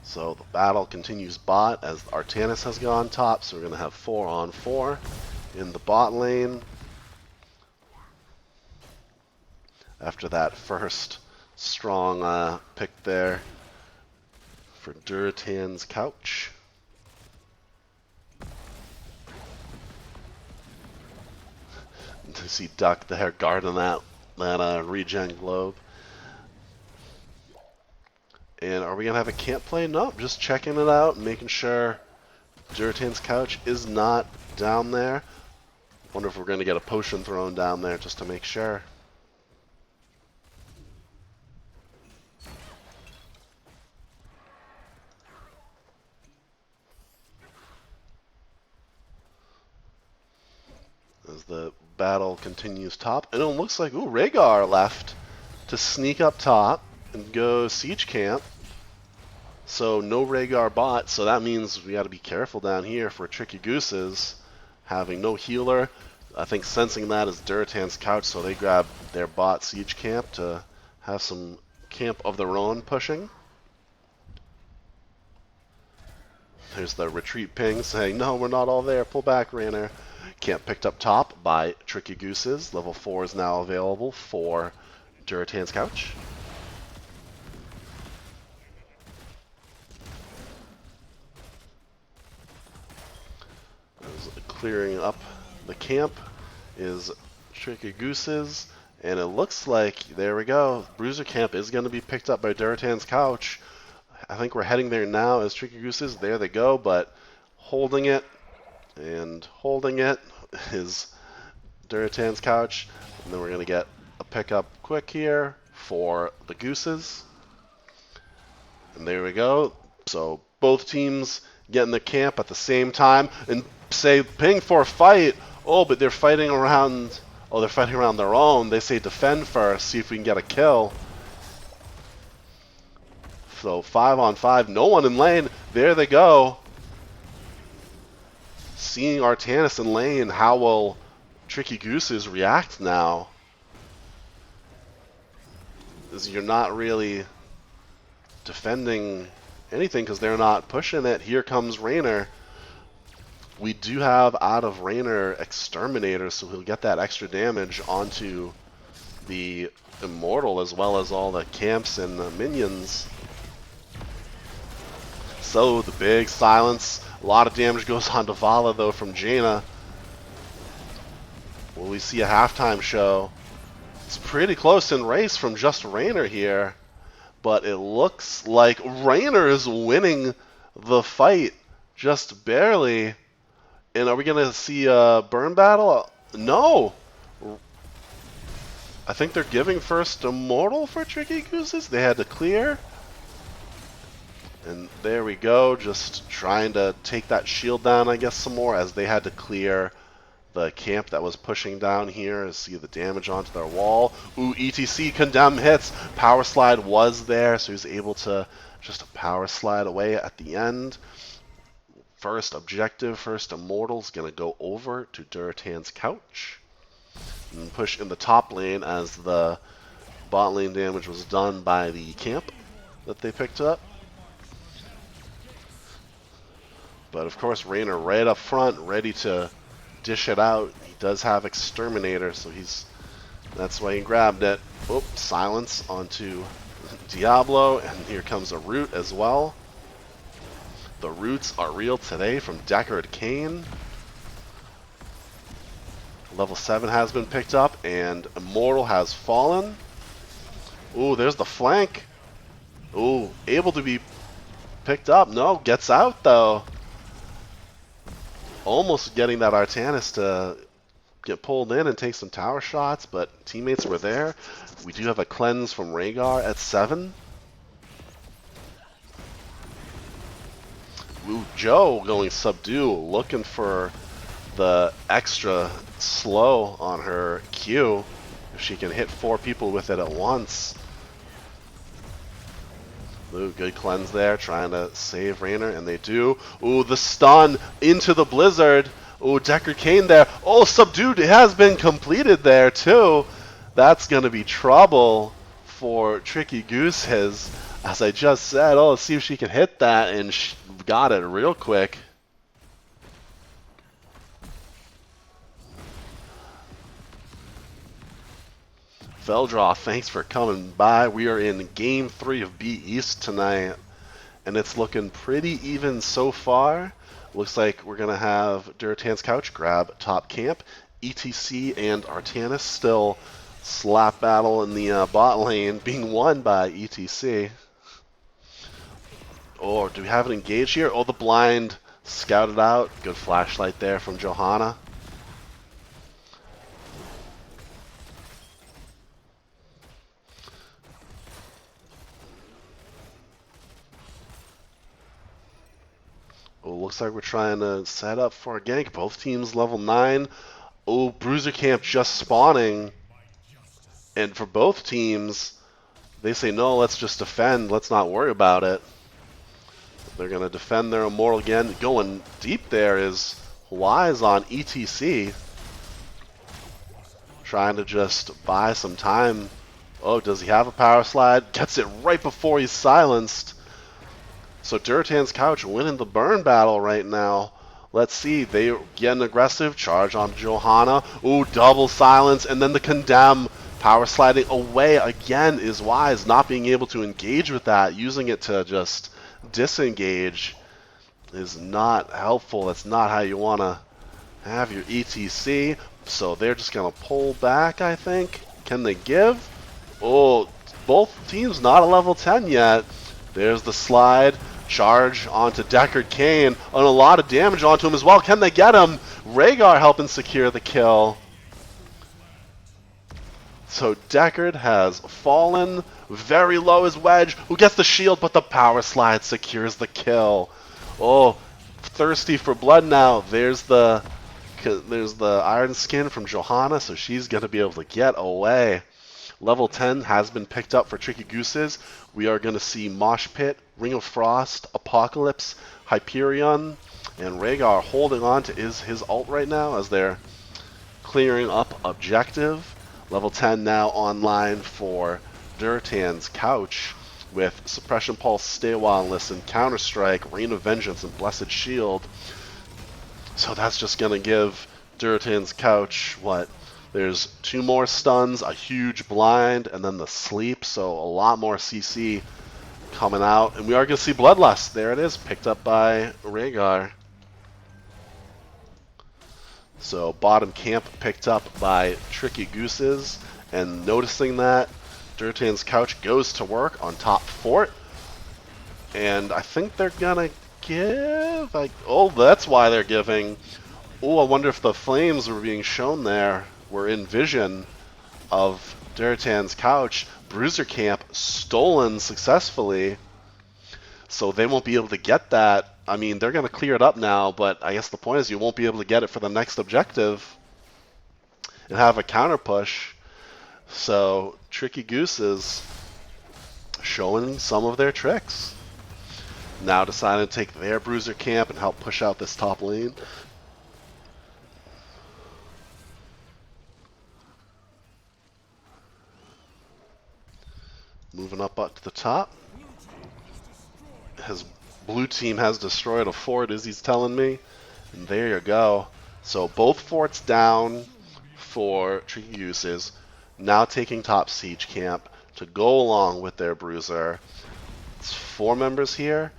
So the battle continues bot as Artanis has gone top, so we're going to have 4-on-4 in the bot lane. After that first strong pick there for Durotan's couch. To see Duck there guarding that regen globe. And are we going to have a camp play? Nope, just checking it out and making sure Durotan's couch is not down there. Wonder if we're going to get a potion thrown down there just to make sure. As the battle continues top. And it looks like, ooh, Rhaegar left to sneak up top and go siege camp. So no Rhaegar bot, so that means we got to be careful down here for Tricky Gooses having no healer. I think sensing that is Durotan's couch, so they grab their bot siege camp to have some camp of their own pushing. There's the retreat ping saying, no, we're not all there, pull back, Raynor. Camp picked up top by Tricky Gooses. Level 4 is now available for Durotan's couch. Clearing up the camp is Tricky Gooses, and it looks like, there we go, Bruiser camp is going to be picked up by Durotan's couch. I think we're heading there now as Tricky Gooses. There they go, but holding it and holding it is Durotan's couch. And then we're going to get a pickup quick here for the Gooses. And there we go. So both teams getting the camp at the same time and say ping for a fight. Oh, but they're fighting around. Oh, they're fighting around their own. They say defend first, see if we can get a kill. So 5-on-5, no one in lane. There they go. Seeing Artanis in lane, how will Tricky Gooses react now? As you're not really defending anything because they're not pushing it. Here comes Raynor. We do have out of Raynor Exterminator, so he'll get that extra damage onto the Immortal as well as all the camps and the minions. So the big silence. A lot of damage goes on to Vala though from Jaina. Will we see a halftime show? It's pretty close in race from just Raynor here. But it looks like Raynor is winning the fight just barely. And are we going to see a burn battle? No. I think they're giving first Immortal for Tricky Gooses. They had to clear. And there we go, just trying to take that shield down, I guess, some more as they had to clear the camp that was pushing down here. See the damage onto their wall. Ooh, ETC condemn hits. Power slide was there, so he's able to just power slide away at the end. First objective, first Immortal's going to go over to Durotan's couch and push in the top lane as the bot lane damage was done by the camp. that they picked up. But of course, Rayner right up front, ready to dish it out. He does have Exterminator, so that's why he grabbed it. Oh, silence onto Diablo, and here comes a root as well. The roots are real today from Deckard Cain. Level 7 has been picked up, and Immortal has fallen. Ooh, there's the flank. Ooh, able to be picked up. No, gets out though. Almost getting that Artanis to get pulled in and take some tower shots, but teammates were there. We do have a cleanse from Rhaegar at 7. Ooh, Joe going subdue, looking for the extra slow on her Q. If she can hit 4 people with it at once. Ooh, good cleanse there, trying to save Rayner, and they do. Ooh, the stun into the blizzard. Ooh, Deckard Cain there. Oh, subdued has been completed there too. That's gonna be trouble for Tricky Gooses. As I just said, oh, let's see if she can hit that, and she got it real quick. Veldroth, thanks for coming by. We are in Game 3 of B East tonight, and it's looking pretty even so far. Looks like we're going to have Durotan's Couch grab top camp. ETC and Artanis still slap battle in the bot lane, being won by ETC. Oh, do we have an engage here? Oh, the blind scouted out. Good flashlight there from Johanna. Oh, looks like we're trying to set up for a gank. Both teams level 9. Oh, Bruiser Camp just spawning. And for both teams, they say, no, let's just defend. Let's not worry about it. They're going to defend their Immortal again. Going deep there is Wise on ETC. Trying to just buy some time. Oh, does he have a power slide? Gets it right before he's silenced. So Durotan's Couch winning the burn battle right now. Let's see. They get an aggressive charge on Johanna. Ooh, double silence. And then the condemn. Power sliding away again is Wise. Not being able to engage with that. Using it to just disengage is not helpful. That's not how you want to have your ETC. So they're just going to pull back, I think. Can they give? Oh, both teams not a level 10 yet. There's the slide. Charge onto Deckard Cain, and a lot of damage onto him as well. Can they get him? Rhaegar helping secure the kill. So Deckard has fallen. Very low is Wedge, who gets the shield, but the power slide secures the kill. Oh, thirsty for blood now. There's the Iron Skin from Johanna, so she's going to be able to get away. Level 10 has been picked up for Tricky Gooses. We are going to see Mosh Pit, Ring of Frost, Apocalypse, Hyperion, and Rhaegar holding on to his ult right now as they're clearing up objective. Level 10 now online for Durotan's Couch with Suppression Pulse, Stay a While and Listen, Counter-Strike, Rain of Vengeance, and Blessed Shield. So that's just going to give Durotan's Couch, what? There's 2 more stuns, a huge blind, and then the sleep, so a lot more CC coming out. And we are going to see Bloodlust. There it is, picked up by Rhaegar. So bottom camp picked up by Tricky Gooses. And noticing that, Durotan's Couch goes to work on top fort. And I think they're going to give... oh, that's why they're giving. Oh, I wonder if the flames were being shown there. We're in vision of Durotan's Couch. Bruiser Camp stolen successfully, so they won't be able to get that. I mean, they're going to clear it up now, but I guess the point is you won't be able to get it for the next objective and have a counter push. So Tricky Gooses showing some of their tricks. Now deciding to take their Bruiser Camp and help push out this top lane. Moving up to the top. his blue team has destroyed a fort, as he's telling me. And there you go. So both forts down for Tricky Gooses. Now taking top siege camp to go along with their bruiser. It's 4 members here,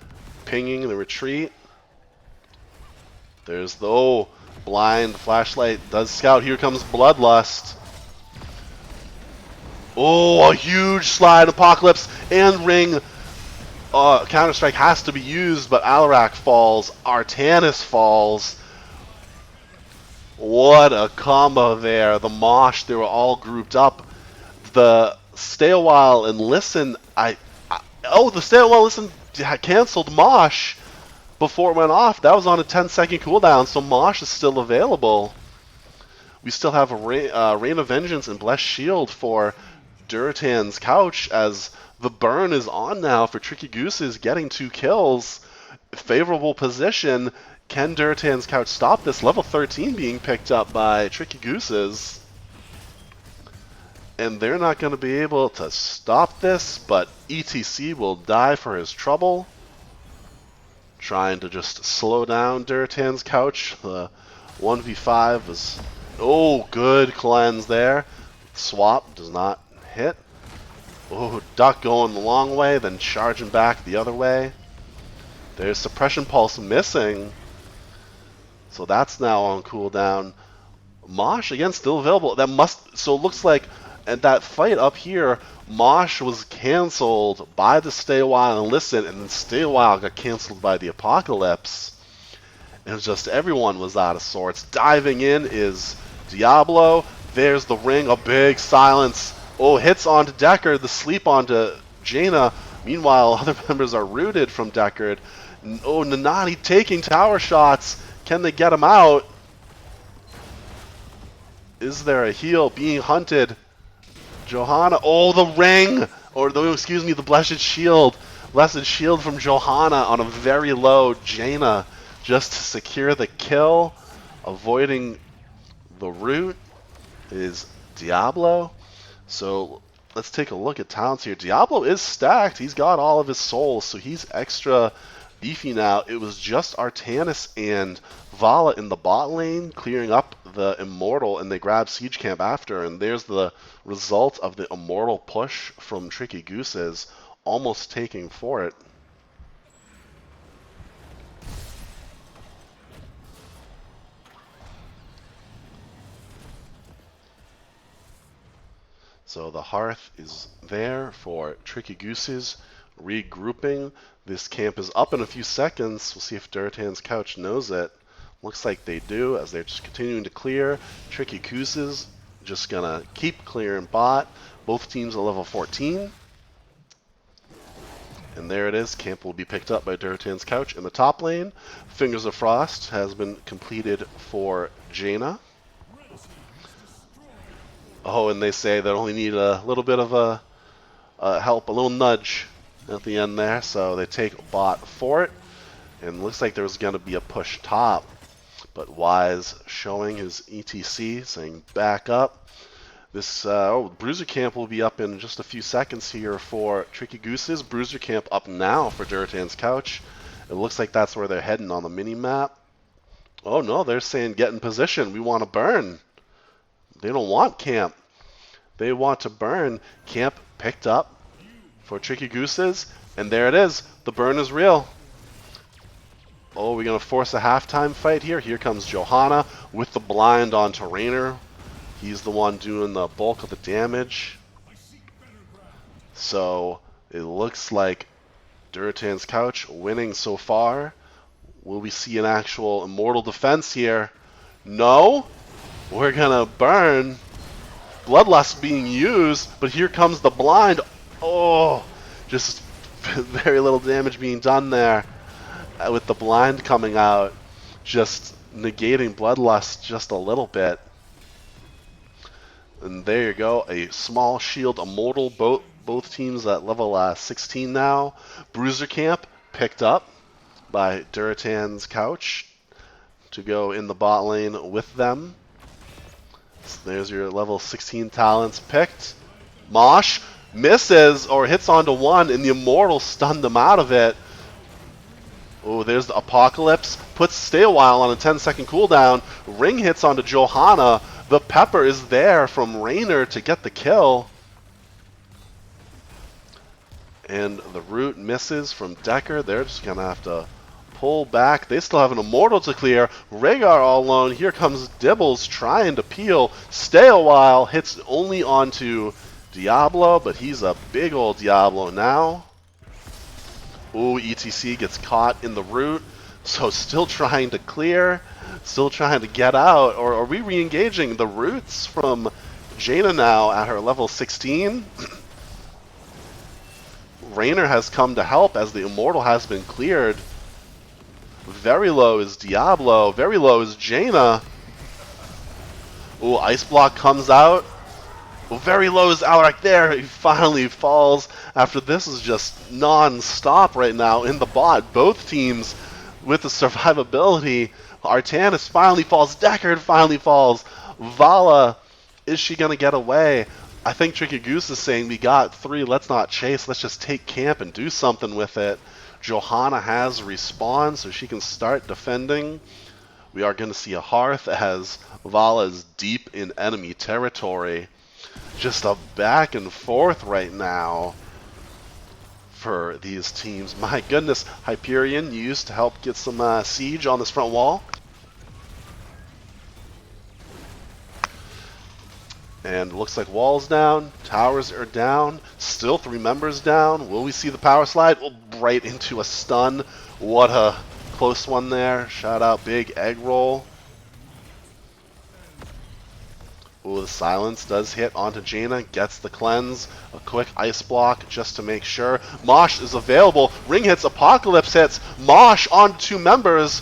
pinging the retreat. There's the blind flashlight does scout. Here comes Bloodlust. Oh, a huge slide apocalypse and ring. Counter-Strike has to be used, but Alarak falls. Artanis falls. What a combo there. The Mosh, they were all grouped up. The Stay a While and Listen, the Stay a While Listen canceled Mosh before it went off. That was on a 10-second cooldown, so Mosh is still available. We still have a Rain of Vengeance and Blessed Shield for Durotan's Couch, as the burn is on now for Tricky Gooses, getting 2 kills. Favorable position. Can Durotan's Couch stop this? Level 13 being picked up by Tricky Gooses. And they're not going to be able to stop this, but ETC will die for his trouble. Trying to just slow down Durotan's Couch. The 1v5 was... Oh, good cleanse there. Swap does not hit. Oh, Duck going the long way, then charging back the other way. There's Suppression Pulse missing. So that's now on cooldown. Mosh, again, still available. So it looks like at that fight up here, Mosh was canceled by the Stay a While and Listen, and then Stay a While got canceled by the Apocalypse. It was just everyone was out of sorts. Diving in is Diablo. There's the ring, a big silence. Oh, hits onto Deckard, the sleep onto Jaina. Meanwhile, other members are rooted from Deckard. Oh, Nanani taking tower shots. Can they get him out? Is there a heal being hunted? Johanna, oh, the ring! Or, the Blessed Shield. Blessed Shield from Johanna on a very low Jaina, just to secure the kill. Avoiding the root is Diablo. So let's take a look at talents here. Diablo is stacked. He's got all of his souls, so he's extra beefy now. It was just Artanis and Vala in the bot lane clearing up the Immortal, and they grabbed Siege Camp after, and there's the result of the Immortal push from Tricky Gooses, almost taking for it. So the Hearth is there for Tricky Gooses, regrouping. This camp is up in a few seconds. We'll see if Durotan's Couch knows it. Looks like they do, as they're just continuing to clear. Tricky Gooses just gonna keep clearing bot. Both teams are level 14. And there it is. Camp will be picked up by Durotan's Couch in the top lane. Fingers of Frost has been completed for Jaina. Oh, and they say they only need a little bit of a help, a little nudge at the end there. So they take bot for it. And looks like there's going to be a push top. But Wise showing his ETC, saying back up. This Bruiser Camp will be up in just a few seconds here for Tricky Gooses. Bruiser Camp up now for Durotan's Couch. It looks like that's where they're heading on the mini-map. Oh no, they're saying get in position. We want to burn. They don't want camp. They want to burn. Camp picked up for Tricky Gooses. And there it is. The burn is real. Oh, we're going to force a halftime fight here. Here comes Johanna with the blind onto Raynor. He's the one doing the bulk of the damage. So it looks like Durotan's Couch winning so far. Will we see an actual Immortal defense here? No. We're going to burn. Bloodlust being used, but here comes the blind. Oh, just very little damage being done there. With the blind coming out, just negating Bloodlust just a little bit. And there you go, a small shield Immortal, both teams at level 16 now. Bruiser Camp picked up by Durotan's Couch to go in the bot lane with them. So there's your level 16 talents picked. Mosh misses or hits onto one, and the Immortal stunned him out of it. Oh, there's the Apocalypse. Puts Stay a While on a 10-second cooldown. Ring hits onto Johanna. The Pepper is there from Raynor to get the kill. And the root misses from Decker. They're just going to have to pull back. They still have an Immortal to clear. Rhaegar all alone. Here comes Dibbles trying to peel. Stay a While. Hits only onto Diablo, but he's a big old Diablo now. Ooh, ETC gets caught in the root. So still trying to clear. Still trying to get out. Or are we re-engaging the roots from Jaina now at her level 16? Raynor has come to help as the Immortal has been cleared. Very low is Diablo. Very low is Jaina. Ooh, Ice Block comes out. Ooh, very low is Alaric there. He finally falls. After this is just non-stop right now in the bot. Both teams with the survivability. Artanis finally falls. Deckard finally falls. Vala, is she going to get away? I think Tricky Goose is saying we got 3, let's not chase, let's just take camp and do something with it. Johanna has respawned, so she can start defending. We are going to see a Hearth as Vala is deep in enemy territory. Just a back and forth right now for these teams. My goodness, Hyperion used to help get some siege on this front wall. And looks like walls down, towers are down, still 3 members down. Will we see the power slide? Oh, right into a stun. What a close one there. Shout out Big Egg Roll. Ooh, the silence does hit onto Jaina, gets the cleanse. A quick ice block just to make sure. Mosh is available. Ring hits, Apocalypse hits. Mosh on 2 members.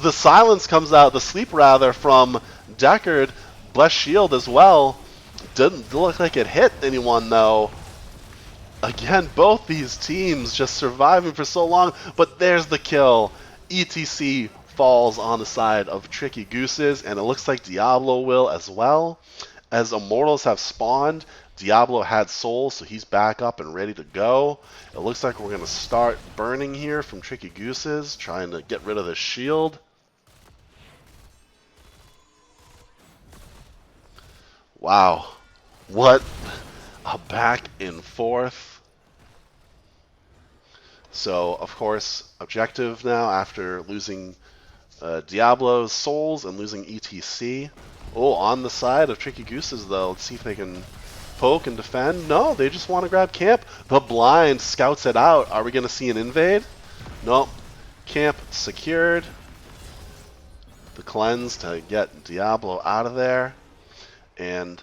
The silence comes out, the sleep rather, from Deckard. Bless Shield as well. Didn't look like it hit anyone though. Again, both these teams just surviving for so long, but there's the kill. ETC falls on the side of Tricky Gooses, and it looks like Diablo will as well. As Immortals have spawned, Diablo had souls, so he's back up and ready to go. It looks like we're going to start burning here from Tricky Gooses, trying to get rid of the shield. Wow. What a back and forth. So, of course, objective now after losing Diablo's souls and losing ETC. Oh, on the side of Tricky Gooses, though. Let's see if they can poke and defend. No, they just want to grab camp. The blind scouts it out. Are we going to see an invade? Nope. Camp secured. The cleanse to get Diablo out of there. And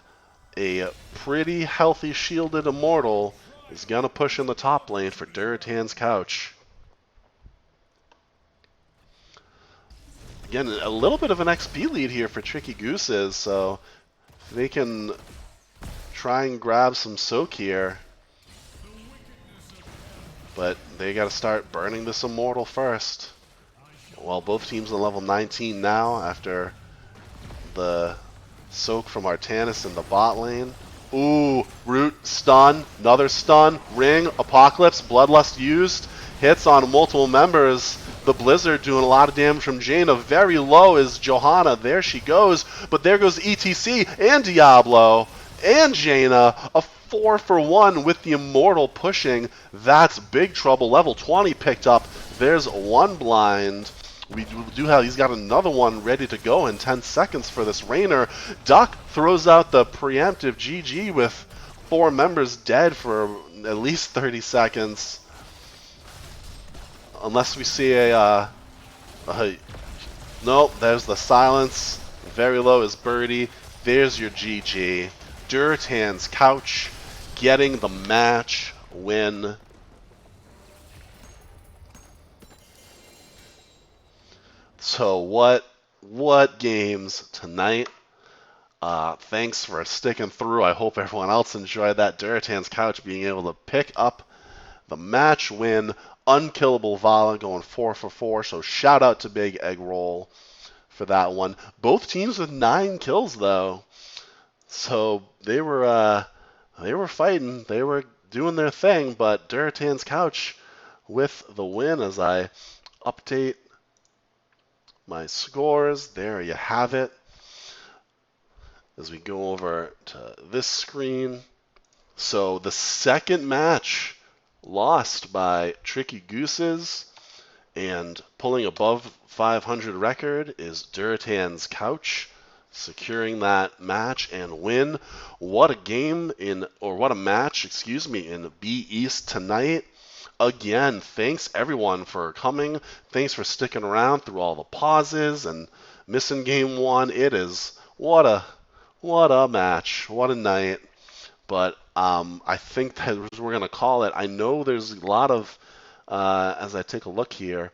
a pretty healthy shielded Immortal is going to push in the top lane for Durotan's Couch. Again, a little bit of an XP lead here for Tricky Gooses, so if they can try and grab some soak here. But they got to start burning this Immortal first. Well, both teams on level 19 now after the soak from Artanis in the bot lane. Ooh, root, stun, another stun, ring, Apocalypse, Bloodlust used, hits on multiple members. The Blizzard doing a lot of damage from Jaina. Very low is Johanna. There she goes. But there goes ETC and Diablo and Jaina. A 4-for-1 with the Immortal pushing. That's big trouble. Level 20 picked up. There's one blind. We do have, he's got another one ready to go in 10 seconds for this Raynor. Duck throws out the preemptive GG with 4 members dead for at least 30 seconds. Unless we see nope, there's the silence. Very low is Birdie. There's your GG. Durotan's Couch getting the match win. So what games tonight? Thanks for sticking through. I hope everyone else enjoyed that. Durotan's Couch being able to pick up the match win. Unkillable Vala going 4-for-4. So shout out to Big Egg Roll for that one. Both teams with 9 kills though. So they were fighting. They were doing their thing. But Durotan's Couch with the win as I update my scores. There you have it. As we go over to this screen. So the second match lost by Tricky Gooses, and pulling above 500 record is Durotan's Couch, securing that match and win. What a game or what a match, excuse me, in B East tonight. Again, thanks everyone for coming. Thanks for sticking around through all the pauses and missing game one. It is what a match, what a night. But I think that we're gonna call it. I know there's a lot of as I take a look here,